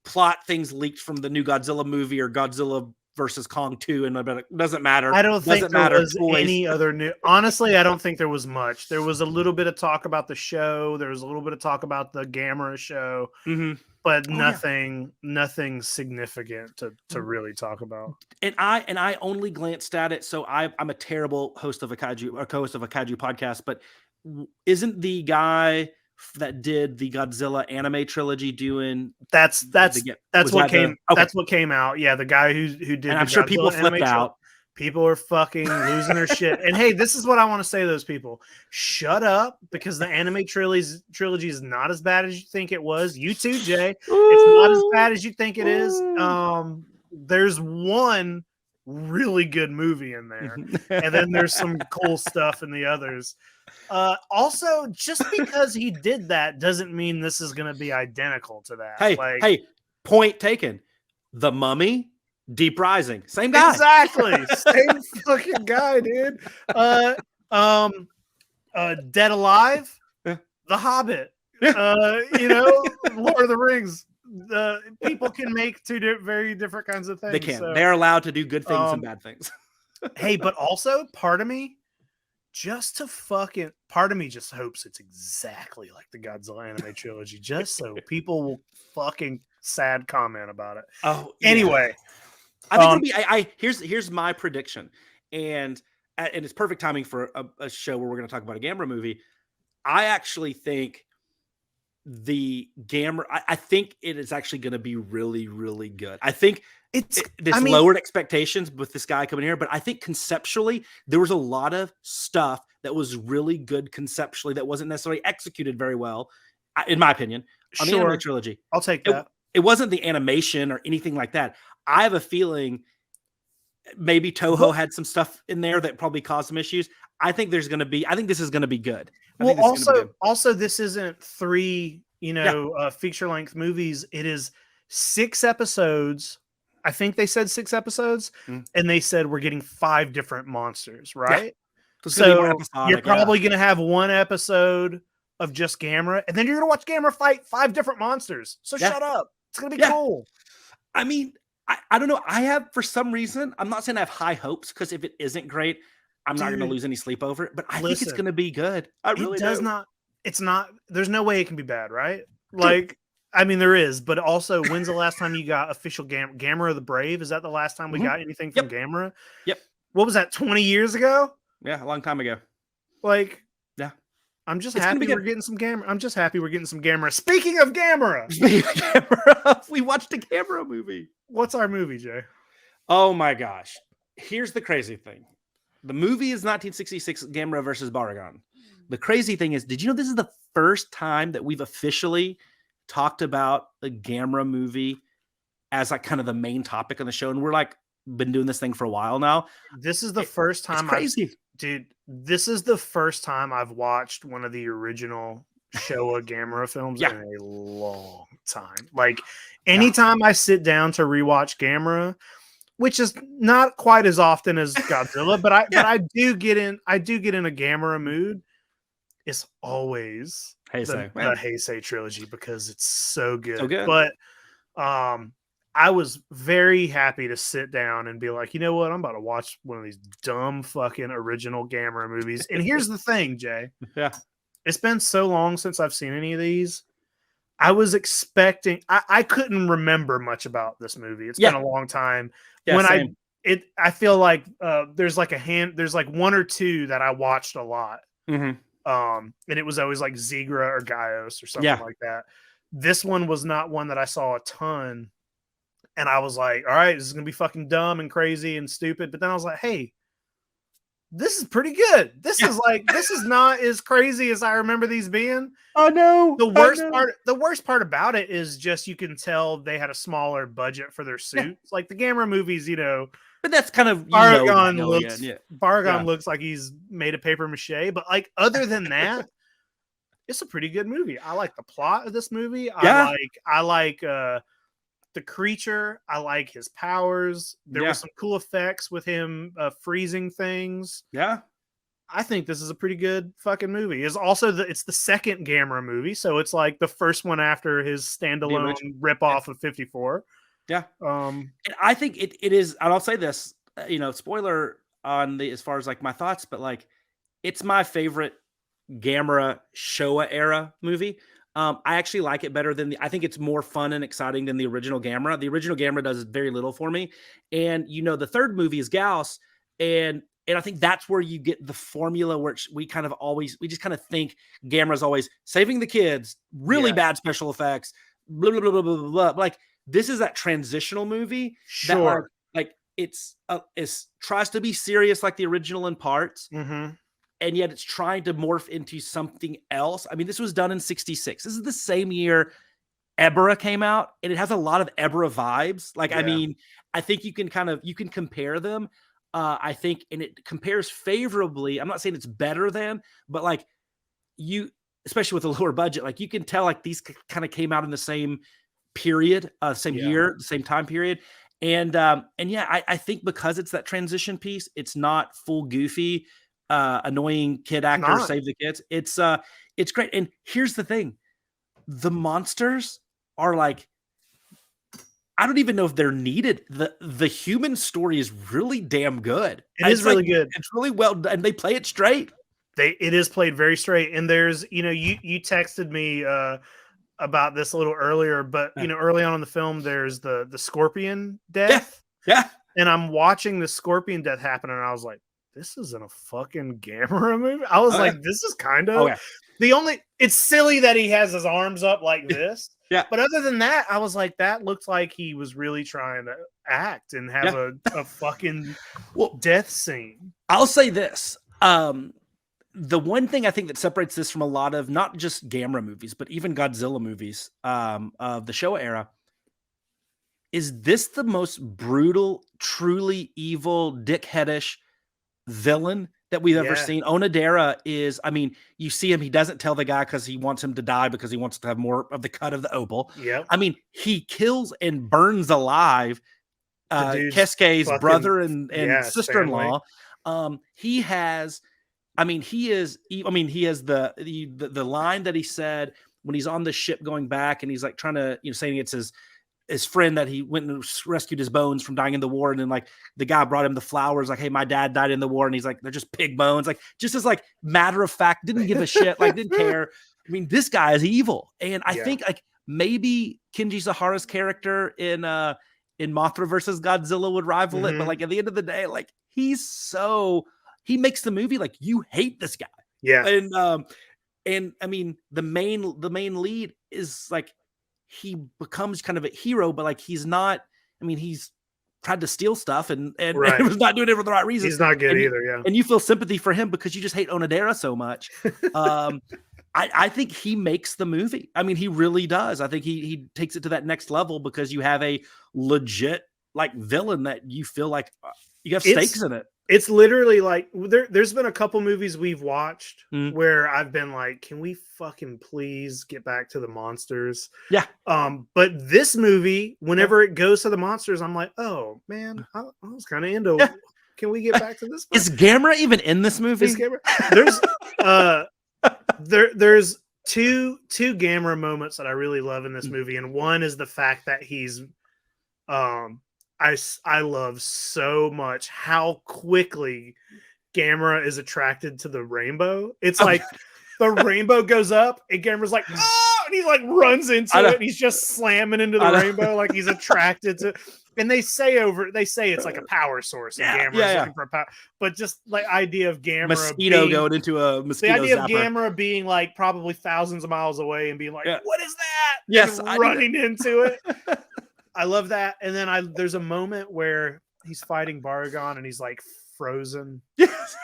plot things leaked from the new Godzilla movie or Godzilla versus Kong 2, and it doesn't matter. I don't think there was any other new. Honestly, I don't think there was much. There was a little bit of talk about the show. There was a little bit of talk about the Gamera show, but nothing significant to really talk about. And I only glanced at it. So I'm a terrible host of a co-host of a Kaiju podcast. But isn't the guy that did the Godzilla anime trilogy doing that's what came out. Yeah, the guy who did. And I'm sure people flipped out. People are fucking losing their shit. And hey, this is what I want to say to those people. Shut up, because the anime trilogy is not as bad as you think it was. You too, Jay. It's not as bad as you think it is. There's one really good movie in there. And then there's some cool stuff in the others. Also, just because he did that doesn't mean this is going to be identical to that. Hey, point taken. The Mummy, Deep Rising, same guy. Exactly, same fucking guy, dude. Dead Alive, The Hobbit, Lord of the Rings. People can make very different kinds of things. They can. So, They're allowed to do good things and bad things. hey, but also part of me just hopes it's exactly like the Godzilla anime trilogy, just so people will fucking sad comment about it. Oh, anyway, I think it'll be. Here's my prediction, and it's perfect timing for a show where we're going to talk about a Gamera movie. I actually think the Gamera. I think it is actually going to be really, really good. I think lowered expectations with this guy coming here, but I think conceptually there was a lot of stuff that was really good conceptually that wasn't necessarily executed very well, in my opinion, on the anime trilogy. I'll take that. It wasn't the animation or anything like that. I have a feeling maybe Toho had some stuff in there that probably caused some issues. I think this is going to be good. Also, this isn't 3, feature length movies. It is 6 episodes. I think they said 6 episodes, and they said we're getting 5 different monsters, right? Yeah. So you're probably going to have 1 episode of just Gamera, and then you're going to watch Gamera fight 5 different monsters. So shut up. It's going to be cool. I mean, I don't know. I have, for some reason, I'm not saying I have high hopes, because if it isn't great, I'm not going to lose any sleep over it, but I think it's going to be good. I really do. It's not, there's no way it can be bad, right? Like, I mean, there is, but also, when's the last time you got official Gamera the Brave? Is that the last time we got anything from Gamera? Yep. What was that, 20 years ago? Yeah, a long time ago. Like, yeah. I'm just happy we're getting some Gamera. Speaking of Gamera, we watched a Gamera movie. What's our movie, Jay? Oh my gosh. Here's the crazy thing. The movie is 1966 Gamera versus Barugon. The crazy thing is, did you know this is the first time that we've officially talked about a Gamera movie as like kind of the main topic on the show? And we're like been doing this thing for a while now. This is the first time. It's crazy. This is the first time I've watched one of the original Showa Gamera films in a long time. Like, anytime I sit down to rewatch Gamera, which is not quite as often as Godzilla, but I do get in a Gamera mood. It's always the Heisei trilogy, because it's so good. So good. But I was very happy to sit down and be like, you know what? I'm about to watch one of these dumb fucking original Gamera movies. And here's the thing, Jay. Yeah. It's been so long since I've seen any of these. I was expecting, I couldn't remember much about this movie. It's been a long time. Yeah, when I feel like there's like 1 or 2 that I watched a lot. Mm-hmm. And it was always like Zigra or Gaios or something like that. This one was not one that I saw a ton. And I was like, all right, this is going to be fucking dumb and crazy and stupid. But then I was like, hey, this is pretty good. This is not as crazy as I remember these being. Oh no. The worst part about it is just, you can tell they had a smaller budget for their suits. Yeah. Like the Gamera movies, but that's kind of Barugon looks like he's made of paper mache. But like, other than that, it's a pretty good movie. I like the plot of this movie. Yeah. I like the creature. I like his powers. There were some cool effects with him freezing things. Yeah. I think this is a pretty good fucking movie. It's the second Gamera movie, so it's like the first one after his standalone ripoff of 54. Yeah. And I think it is, and I'll say this, spoiler on as far as like my thoughts, but like, it's my favorite Gamera Showa era movie. I actually like it better than I think it's more fun and exciting than the original Gamera. The original Gamera does very little for me. And, the third movie is Gauss. And I think that's where you get the formula where we just kind of think Gamera's always saving the kids, really bad special effects, blah, blah, blah, blah, blah, blah. Like, this is that transitional movie that it's tries to be serious like the original in parts. Mm-hmm. And yet it's trying to morph into something else. I mean, this was done in 66. This is the same year Ebra came out, and it has a lot of Ebra vibes. Like, I mean, I think you can compare them. I think, and it compares favorably. I'm not saying it's better than, but like especially with a lower budget, like you can tell like these kind of came out in the same period, same year, the same time period. And I think because it's that transition piece, it's not full goofy. annoying kid actor not. save the kids. It's great. And here's the thing. The monsters are like, I don't even know if they're needed. The human story is really damn good. It is really good. It's really well done. And they play it straight. It is played very straight. And there's, you texted me about this a little earlier, but early on in the film, there's the scorpion death. Yeah. And I'm watching the scorpion death happen, and I was like, this isn't a fucking Gamera movie. I was like, this is kind of it's silly that he has his arms up like this. Yeah. But other than that, I was like, that looked like he was really trying to act and have a fucking death scene. I'll say this. The one thing I think that separates this from a lot of not just Gamera movies, but even Godzilla movies of the Showa era, is this the most brutal, truly evil, dickheadish villain that we've ever seen? Onodera is, I mean, you see him, he doesn't tell the guy because he wants him to die because he wants to have more of the cut of the opal. Yeah. I mean, he kills and burns alive Keisuke's brother and sister-in-law. He has the line that he said when he's on the ship going back and he's like trying to, saying it's his friend that he went and rescued his bones from dying in the war. And then like the guy brought him the flowers, like, hey, my dad died in the war. And he's like, they're just pig bones. Like, just as like matter of fact, didn't give a shit, like didn't care. I mean, this guy is evil. And I think like maybe Kenji Sahara's character in Mothra versus Godzilla would rival it. But like at the end of the day, like he makes the movie like you hate this guy. Yeah. And I mean, the main lead is like, he becomes kind of a hero, but like he's not. I mean, he's tried to steal stuff and was not doing it for the right reasons. He's not good either. Yeah, and you feel sympathy for him because you just hate Onodera so much. I think he makes the movie. I mean, he really does. I think he takes it to that next level because you have a legit like villain that you feel like you have stakes in it. It's literally like there's been a couple movies we've watched where I've been like, can we fucking please get back to the monsters? Yeah. But this movie, whenever it goes to the monsters, I'm like, oh man, I was kind of into. Yeah. Can we get back to this? Is Gamera even in this movie? There's two Gamera moments that I really love in this movie, and one is the fact that he's I love so much how quickly Gamera is attracted to the rainbow. It's like the rainbow goes up and Gamera's like, oh, and he like runs into it and he's just slamming into the rainbow like he's attracted to. And they say it's like a power source. And Gamera's looking for a power, but just like idea of Gamera going into a mosquito. The idea zapper. of Gamera being like probably thousands of miles away and being like, what is that? Yes, and running into it. I love that. And then there's a moment where he's fighting Barugon and he's like frozen. Yes.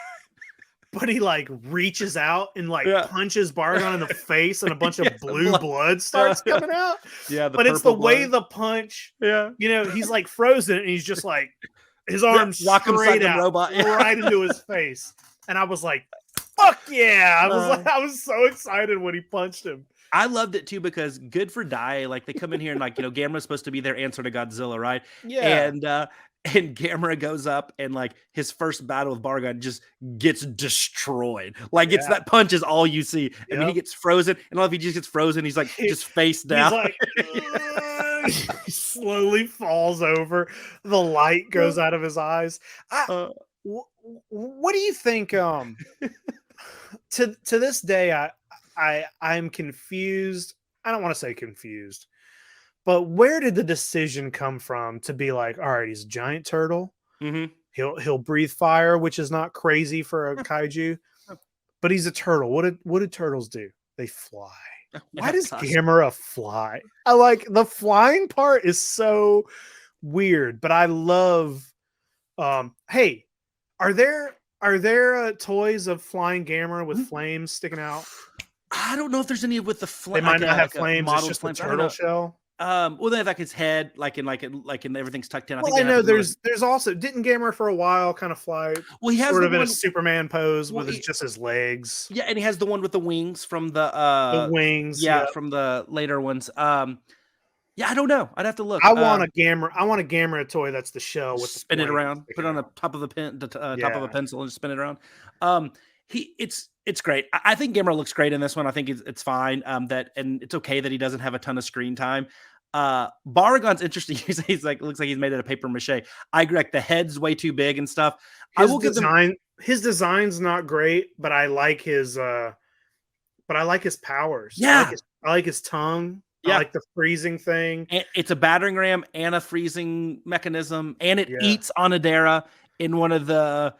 But he like reaches out and like punches Barugon in the face and a bunch of blue blood starts coming out. Yeah. But it's the way the punch, he's like frozen and he's just like his arms straight out robot. Right into his face. And I was like, fuck yeah. I was so excited when he punched him. I loved it too because good for Dai. Like they come in here and like, Gamera's supposed to be their answer to Godzilla, right? Yeah. And Gamera goes up and like his first battle with Barugon just gets destroyed. Like it's that punch is all you see. I mean, he gets frozen, and all if he just gets frozen, he's like just face down. He's like, he slowly falls over. The light goes out of his eyes. What do you think? To this day, I'm confused. I don't want to say confused, but where did the decision come from to be like, all right, he's a giant turtle. Mm-hmm. He'll breathe fire, which is not crazy for a kaiju, but he's a turtle. What do turtles do? They fly. Why does Gamera fly? I like the flying part is so weird, but I love. Hey, are there toys of flying Gamera with flames sticking out? I don't know if there's any with the flame. They might not have flames. It's just the turtle shell. Well, they have like his head, like in everything's tucked in. I know there's also didn't Gamera for a while kind of fly. Well, he has sort of in a Superman pose with just his legs. Yeah, and he has the one with the wings from the wings. Yeah, from the later ones. Yeah, Yeah, I don't know. I'd have to look. I want a Gamera toy that's the shell with spin the it around, put it on the out. top of the pen, top of Yeah. a pencil, and just spin it around. It's great. I think Gamera looks great in this one. I think it's fine. And it's okay that he doesn't have a ton of screen time. Barugon's interesting. He's like, looks like he's made out of paper mache. I agree. Like the head's way too big and stuff. His design's not great, but I like his powers. Yeah. I like his tongue. Yeah. I like the freezing thing. And it's a battering ram and a freezing mechanism, and it Yeah. eats Onodera in one of the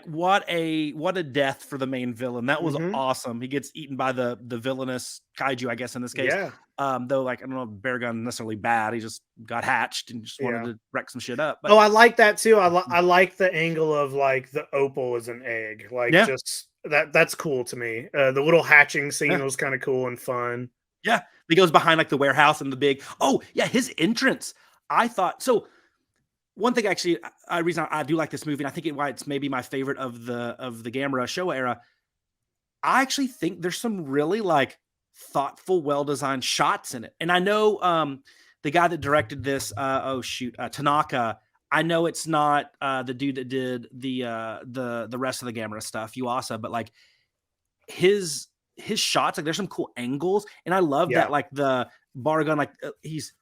what a death for the main villain. That was awesome. He gets eaten by the villainous Kaiju, I guess in this case. Yeah. Though I don't know if Barugon necessarily bad. He just got hatched and just wanted to wreck some shit up. But, I like that too. I like the angle of like the opal as an egg. Like just that's cool to me. The little hatching scene was kind of cool and fun. Yeah. He goes behind like the warehouse and the big, his entrance. I thought so. One thing actually, reason I do like this movie, and I think why it's maybe my favorite of the Gamera Showa era. I actually think there's some really like thoughtful, well-designed shots in it. And I know the guy that directed this, Tanaka. I know it's not the dude that did the rest of the Gamera stuff, Yuasa, but like his shots, like there's some cool angles, and I love that like the Barugon, like he's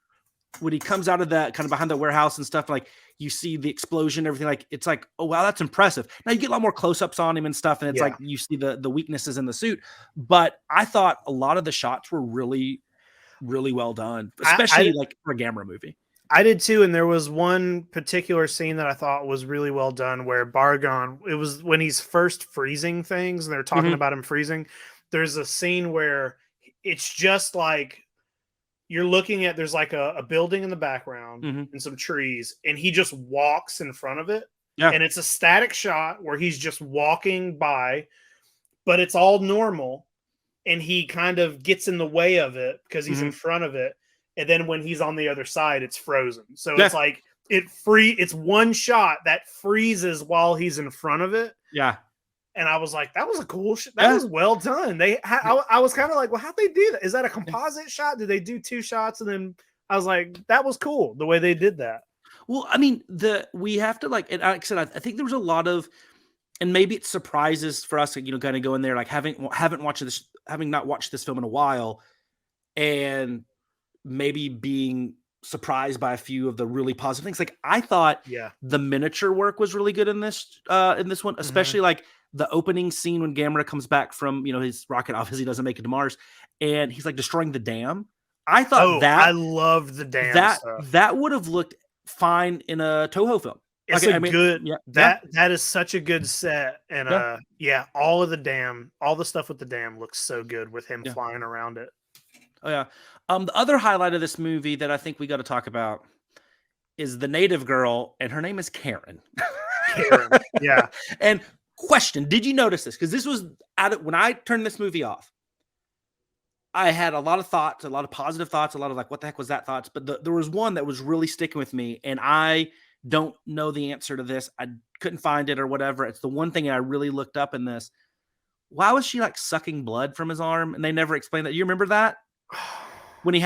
when he comes out of that kind of behind the warehouse and stuff, like you see the explosion, everything, like it's like, oh wow, that's impressive. Now you get a lot more close-ups on him and stuff, and it's like you see the weaknesses in the suit. But I thought a lot of the shots were really, really well done, especially like for a Gamera movie. I did too, and there was one particular scene that I thought was really well done where Barugon, it was when he's first freezing things, and they're talking about him freezing. There's a scene where it's just like you're looking at, there's like a building in the background and some trees, and he just walks in front of it. Yeah. And it's a static shot where he's just walking by, but it's all normal. And he kind of gets in the way of it because he's in front of it. And then when he's on the other side, it's frozen. So it's like it's one shot that freezes while he's in front of it. Yeah. And I was like, that was a cool that was well done. I was kind of like, well, how'd they do that? Is that a composite shot? Did they do two shots? And then I was like, that was cool the way they did that. Well, I mean, we have to like I said, I think there was a lot of, and maybe it surprises for us, kind of go in there, like having not watched this film in a while, and maybe being surprised by a few of the really positive things. Like I thought the miniature work was really good in this one, especially like the opening scene when Gamera comes back from, his rocket, obviously doesn't make it to Mars, and he's like destroying the dam. I thought I loved the dam stuff. That would have looked fine in a Toho film. It's that is such a good set. And all of all the stuff with the dam looks so good with him flying around it. Oh yeah. The other highlight of this movie that I think we got to talk about is the native girl, and her name is Karen. Karen, yeah. And question, did you notice this? Because this was when I turned this movie off, I had a lot of thoughts, a lot of positive thoughts, a lot of like, what the heck was that thoughts? But there was one that was really sticking with me, and I don't know the answer to this. I couldn't find it or whatever. It's the one thing I really looked up in this. Why was she like sucking blood from his arm? And they never explained that. You remember that? When he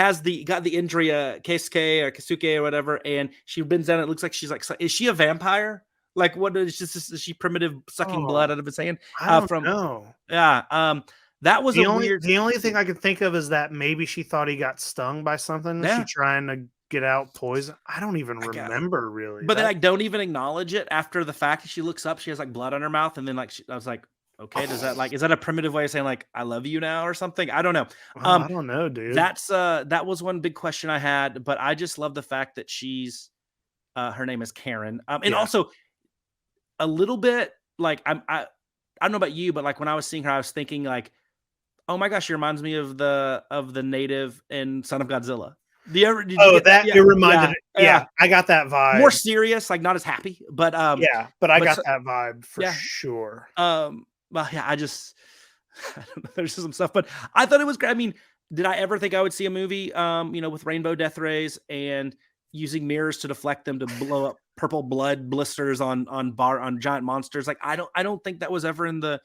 got the injury, Keisuke or Kasuke or whatever, and she bends down, it looks like she's like, is she a vampire? Like, what is she primitive sucking blood out of his hand? I don't know. Yeah. That was the only thing I can think of is that maybe she thought he got stung by something. Yeah. She trying to get out poison. I don't even remember really. But they like don't even acknowledge it after the fact. She looks up, she has like blood on her mouth, and then like I was like, okay, is that a primitive way of saying like I love you now or something? I don't know. I don't know, dude. That was one big question I had, but I just love the fact that she's her name is Karen. And also a little bit like I don't know about you, but like when I was seeing her, I was thinking like, oh my gosh, she reminds me of the native in Son of Godzilla. Did you get that? It reminded Yeah, I got that vibe. More serious, like not as happy, but but I got that vibe for sure. Well, yeah, I don't know, there's some stuff, but I thought it was great. I mean, did I ever think I would see a movie, with rainbow death rays and using mirrors to deflect them to blow up purple blood blisters on giant monsters? Like, I don't think that was ever in the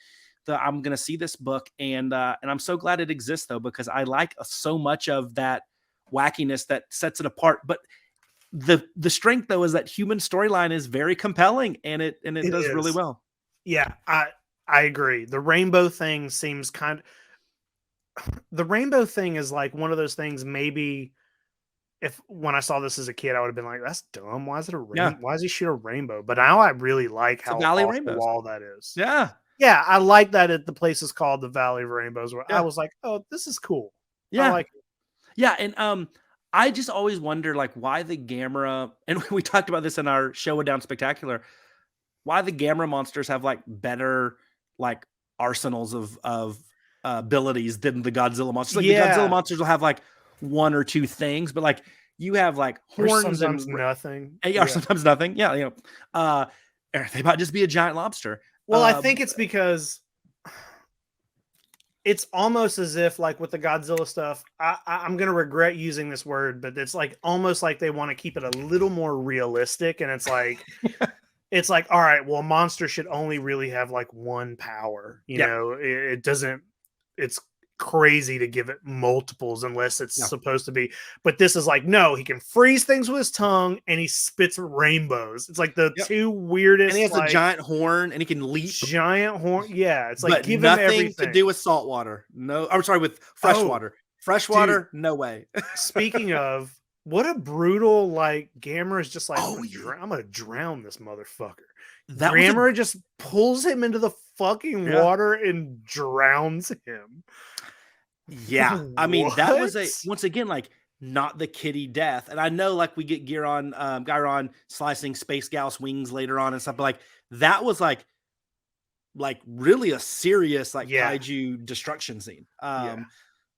I'm going to see this book. And I'm so glad it exists though, because I like so much of that wackiness that sets it apart. But the strength though is that human storyline is very compelling, and it does really well. Yeah, I agree. The rainbow thing seems the rainbow thing is like one of those things. Maybe if when I saw this as a kid, I would have been like, "That's dumb. Why is it a Why does he shoot a rainbow?" But now I really like how Valley off Rainbows. the wall that is. Yeah, yeah, I like that. The place is called the Valley of Rainbows. Where Yeah. I was like, "Oh, this is cool." yeah, I like it. yeah. And I just always wonder like why the Gamera, and we talked about this in our Show Down Spectacular, why the Gamera monsters have like better like arsenals of abilities than the Godzilla monsters. Like the Godzilla monsters will have like one or two things, but like you have like Or horns sometimes and nothing. or sometimes nothing. Yeah, or they might just be a giant lobster. Well, I think it's because it's almost as if, like with the Godzilla stuff, I'm going to regret using this word, but it's like almost like they want to keep it a little more realistic. And it's like, it's like, all right, well, a monster should only really have like one power. You know, it doesn't, it's crazy to give it multiples unless it's supposed to be. But this is like, no, he can freeze things with his tongue and he spits rainbows. It's like the two weirdest. And he has like, a giant horn and he can leap. Giant horn. Yeah. It's like, But give nothing him everything to do with salt water. No, I'm sorry, with fresh water. Fresh water, no way. Speaking of, what a brutal, like, Gamera is just like, Oh, I'm gonna drown this motherfucker. That was Gamera just pulls him into the fucking water and drowns him. Yeah, I mean that was What? once again like not the kitty death, and I know like we get Gyron slicing Space Gal's wings later on and stuff, but like that was like really a serious like kaiju destruction scene.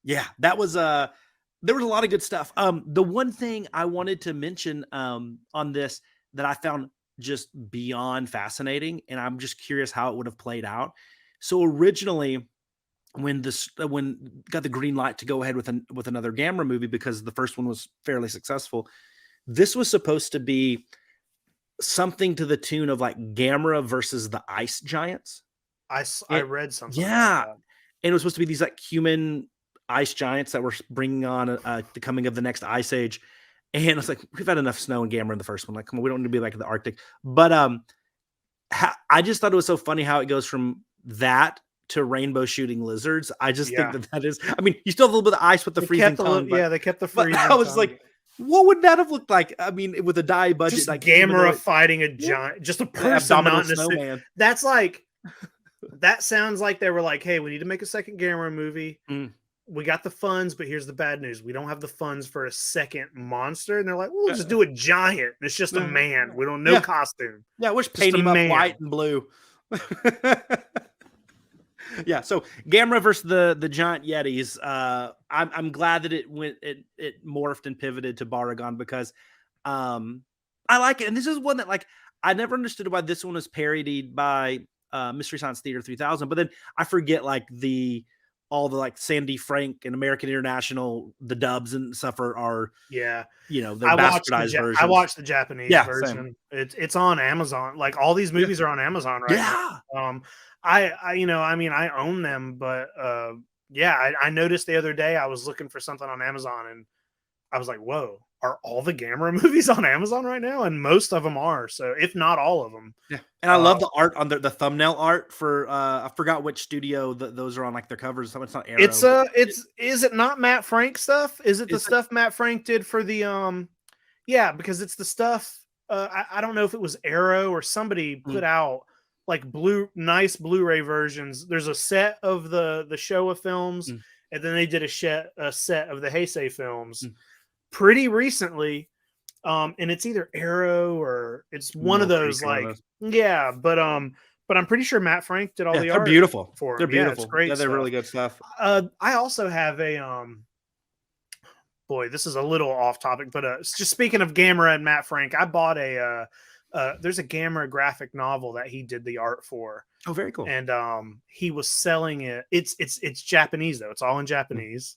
Yeah, that was there was a lot of good stuff. The one thing I wanted to mention on this that I found just beyond fascinating, and I'm just curious how it would have played out. So originally, when got the green light to go ahead with another Gamera movie because the first one was fairly successful, this was supposed to be something to the tune of like Gamera versus the Ice Giants. I read something. Yeah, like that. And it was supposed to be these like human ice giants that were bringing on the coming of the next ice age. And it's like, we've had enough snow in Gamera in the first one. Like, come on, we don't need to be like in the Arctic. But I just thought it was so funny how it goes from that to rainbow shooting lizards. I just think that is, I mean, you still have a little bit of ice with the freezing tongue. They kept the freezing I was tongue. like, what would that have looked like? I mean, with a die budget, just like Gamera fighting a giant, just a person not in a suit. Snowman. That's like, that sounds like they were like, hey, we need to make a second Gamera movie. We got the funds, but here's the bad news. We don't have the funds for a second monster. And they're like, we'll just do a giant. It's just a man. We don't know costume. Yeah, we're just painting him up white and blue. Yeah, so Gamera versus the giant Yetis. I'm glad that it morphed and pivoted to Barugon because I like it. And this is one that like I never understood why this one was parodied by Mystery Science Theater 3000, but then I forget like all the like Sandy Frank and American International, the dubs and stuff are they're bastardized versions. I watched the Japanese version. Same. It's on Amazon. Like all these movies are on Amazon right now. I own them, but I noticed the other day I was looking for something on Amazon and I was like, whoa, are all the Gamera movies on Amazon right now? And most of them are. So if not all of them. Yeah. And I love the art on the thumbnail art for I forgot which studio those are on like their covers. It's not Arrow. Is it not Matt Frank stuff? Is it the stuff Matt Frank did for the because it's the stuff I don't know if it was Arrow or somebody put out like nice Blu-ray versions. There's a set of the Showa films, and then they did a set of the Heisei films pretty recently. And it's either Arrow or it's one of those but I'm pretty sure Matt Frank did all the art. They're beautiful. They're beautiful. It's great. Yeah, they're really good stuff. I also have a boy, this is a little off topic, but just speaking of Gamera and Matt Frank, I bought there's a Gamera graphic novel that he did the art for. Oh, very cool. And he was selling it. It's Japanese though. It's all in Japanese.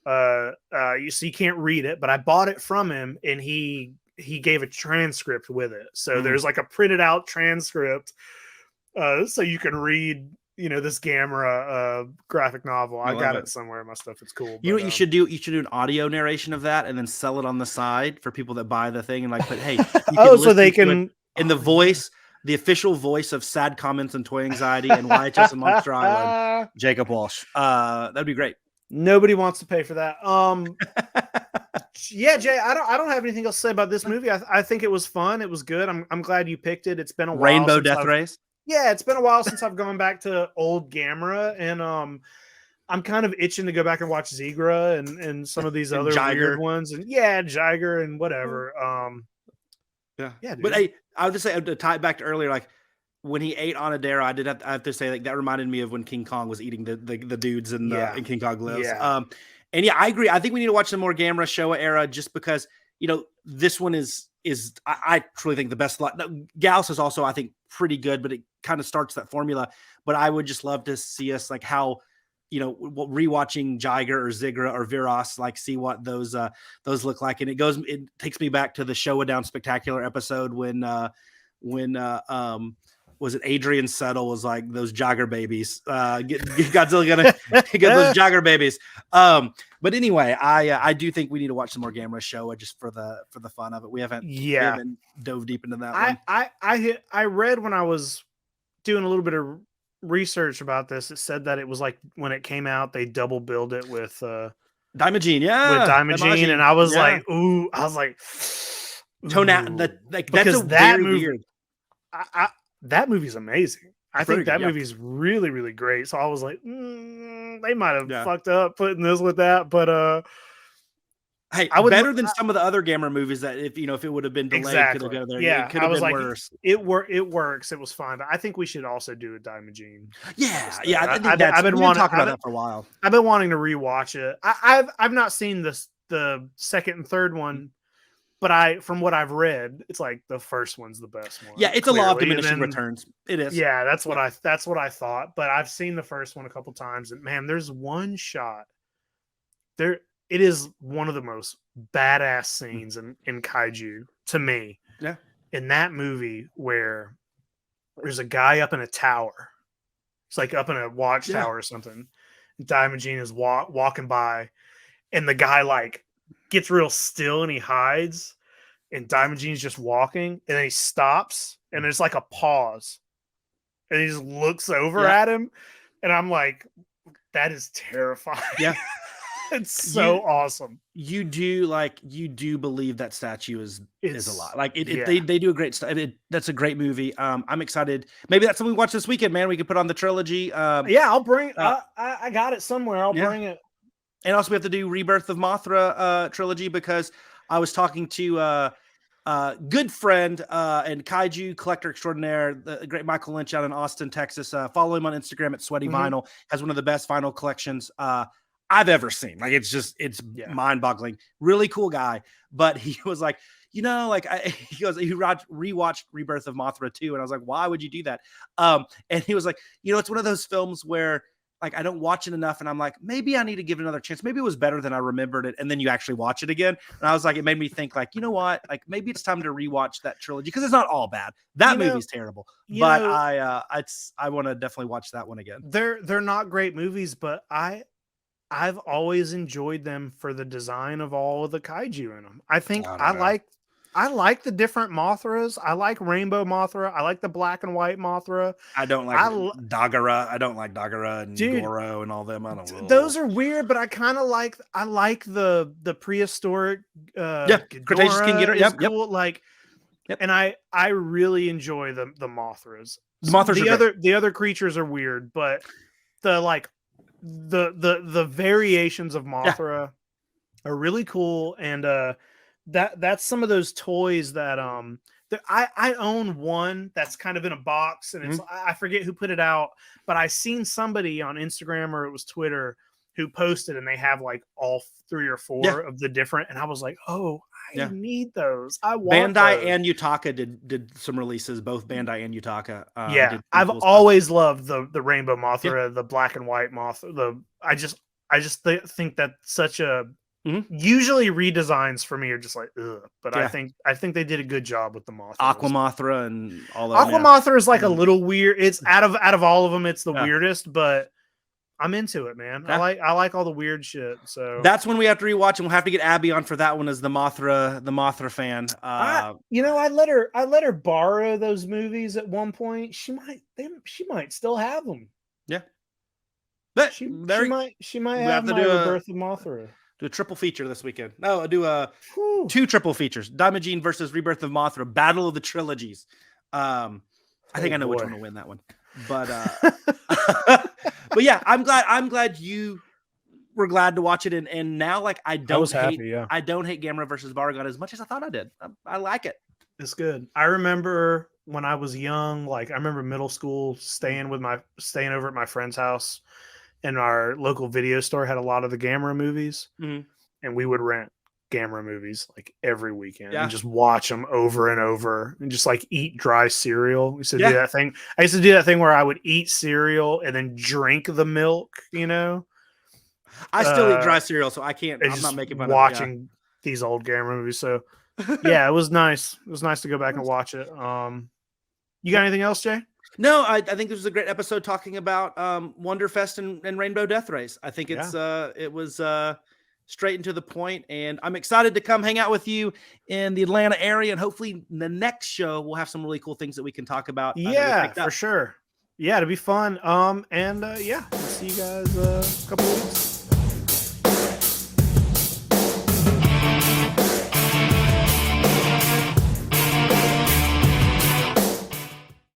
You can't read it, but I bought it from him and he gave a transcript with it. So there's like a printed out transcript so you can read this Gamera graphic novel. I love got it. it somewhere in my stuff. It's cool. You know but, what you should do? You should do an audio narration of that and then sell it on the side for people that buy the thing and like put, hey, you Oh, so they listen to can it in the voice, the official voice of Sad Comments and Toy Anxiety and YHS and Monster Island, Jacob Walsh. That'd be great. Nobody wants to pay for that. Yeah, Jay, I don't have anything else to say about this movie. I think it was fun. It was good. I'm glad you picked it. It's been a while. Rainbow Death Race. Yeah, it's been a while since I've gone back to old Gamera, and I'm kind of itching to go back and watch Zigra and some of these other weird ones, and Jiger and whatever. Yeah, dude. But hey, I would just say to tie it back to earlier, like when he ate Onodera, I have to say like that reminded me of when King Kong was eating the dudes in King Kong Lives. Yeah. And yeah, I agree. I think we need to watch some more Gamera Showa era just because this one is I truly think the best. Gauss is also I think pretty good, but it kind of starts that formula. But I would just love to see us like how rewatching Jiger or Zigra or Viras, like see what those look like. And it takes me back to the Showa Down Spectacular episode when was it Adrian Settle was like those Jogger babies, get Godzilla gonna get those Jogger babies. But anyway, I do think we need to watch some more Gamera Showa just for the fun of it. We haven't dove deep into that one. I read when I was doing a little bit of research about this, it said that it was like when it came out, they double billed it with Daimajin, with Daimajin, and I was like, ooh, that's a that movie, weird. That movie's amazing. I think that movie's really, really great. So I was like, they might have fucked up putting this with that, but hey, I would better than some of the other Gamera movies that if it would have been delayed, could have go there. Yeah, it could have been worse. It works. It was fine, but I think we should also do a Daimajin. Yeah. I've been wanting talking about that for a while. I've been wanting to rewatch it. I've not seen the second and third one, but from what I've read, it's like the first one's the best one. Yeah, it's clearly. A law of diminishing returns. It is. Yeah, that's what I thought. But I've seen the first one a couple times, and man, there's one shot there. It is one of the most badass scenes in Kaiju to me. Yeah. In that movie where there's a guy up in a tower. It's like up in a watchtower or something. Daimajin is walking by, and the guy like gets real still and he hides, and Daimajin's just walking, and then he stops, and there's like a pause, and he just looks over at him, and I'm like, that is terrifying. Yeah. It's so awesome. You do believe that statue is a lot. Like they do a great stuff. That's a great movie. I'm excited. Maybe that's something we watch this weekend, man. We could put on the trilogy. I'll bring. I got it somewhere. I'll bring it. And also, we have to do Rebirth of Mothra trilogy because I was talking to good friend and kaiju collector extraordinaire, the great Michael Lynch out in Austin, Texas. Follow him on Instagram at Sweaty Vinyl. Has one of the best vinyl collections I've ever seen. Like it's mind-boggling. Really cool guy. But he was like, he rewatched Rebirth of Mothra too, and I was like, why would you do that? And he was like, it's one of those films where like I don't watch it enough, and I'm like, maybe I need to give it another chance. Maybe it was better than I remembered it, and then you actually watch it again, and I was like, it made me think like, you know what? Like maybe it's time to rewatch that trilogy because it's not all bad. That movie's terrible, but I want to definitely watch that one again. They're not great movies, but I've always enjoyed them for the design of all of the kaiju in them. I think I like the different Mothras. I like Rainbow Mothra. I like the black and white Mothra. I don't like Dagara. I don't like Dagara and Goro and all them. I don't. Those are weird, but I kind of like. I like the prehistoric. Cretaceous King Ghidorah. Yep. Cool. Like, and I really enjoy the Mothras. The Mothras. The other creatures are weird, but the variations of Mothra are really cool, and that's some of those toys that I own one that's kind of in a box, and it's I forget who put it out, but I seen somebody on Instagram or it was Twitter who posted, and they have like all 3 or 4 of the different, and I was like, oh, I need those. I want Bandai those. and Yutaka did some releases, both Bandai and Yutaka. I've always loved the Rainbow Mothra, the black and white Mothra. I just think that's such a Usually redesigns for me are just like, ugh. But Yeah. I think they did a good job with the Mothra. Aqua Mothra and all that. Aqua Mothra is like a little weird. It's out of all of them, it's the Yeah. weirdest, but I'm into it, man. Yeah. I like all the weird shit. So That's when we have to rewatch, and we'll have to get Abby on for that one as the Mothra fan. I let her borrow those movies at one point. She might still have them. Yeah. She might have to my do Rebirth of Mothra. Do a triple feature this weekend. No, do Whew. 2 triple features. Daimajin versus Rebirth of Mothra, Battle of the Trilogies. I think I know which one will win that one. But but yeah, I'm glad you were glad to watch it, and now like I don't hate Gamera versus Barugon as much as I thought I did. I like it. It's good. I remember when I was young, like I remember middle school staying over at my friend's house, and our local video store had a lot of the Gamera movies, and we would rent Gamera movies like every weekend and just watch them over and over and just like eat dry cereal. We used to do that thing. I used to do that thing where I would eat cereal and then drink the milk, you know. I still eat dry cereal, so I can't. I'm not making fun of watching these old Gamera movies. So yeah, it was nice. It was nice to go back and watch it. You got anything else, Jay? No, I think this was a great episode talking about Wonderfest and Rainbow Death Race. I think it was straight and to the point, and I'm excited to come hang out with you in the Atlanta area, and hopefully the next show we'll have some really cool things that we can talk about. For sure. Yeah, it'll be fun. We'll see you guys a couple of weeks.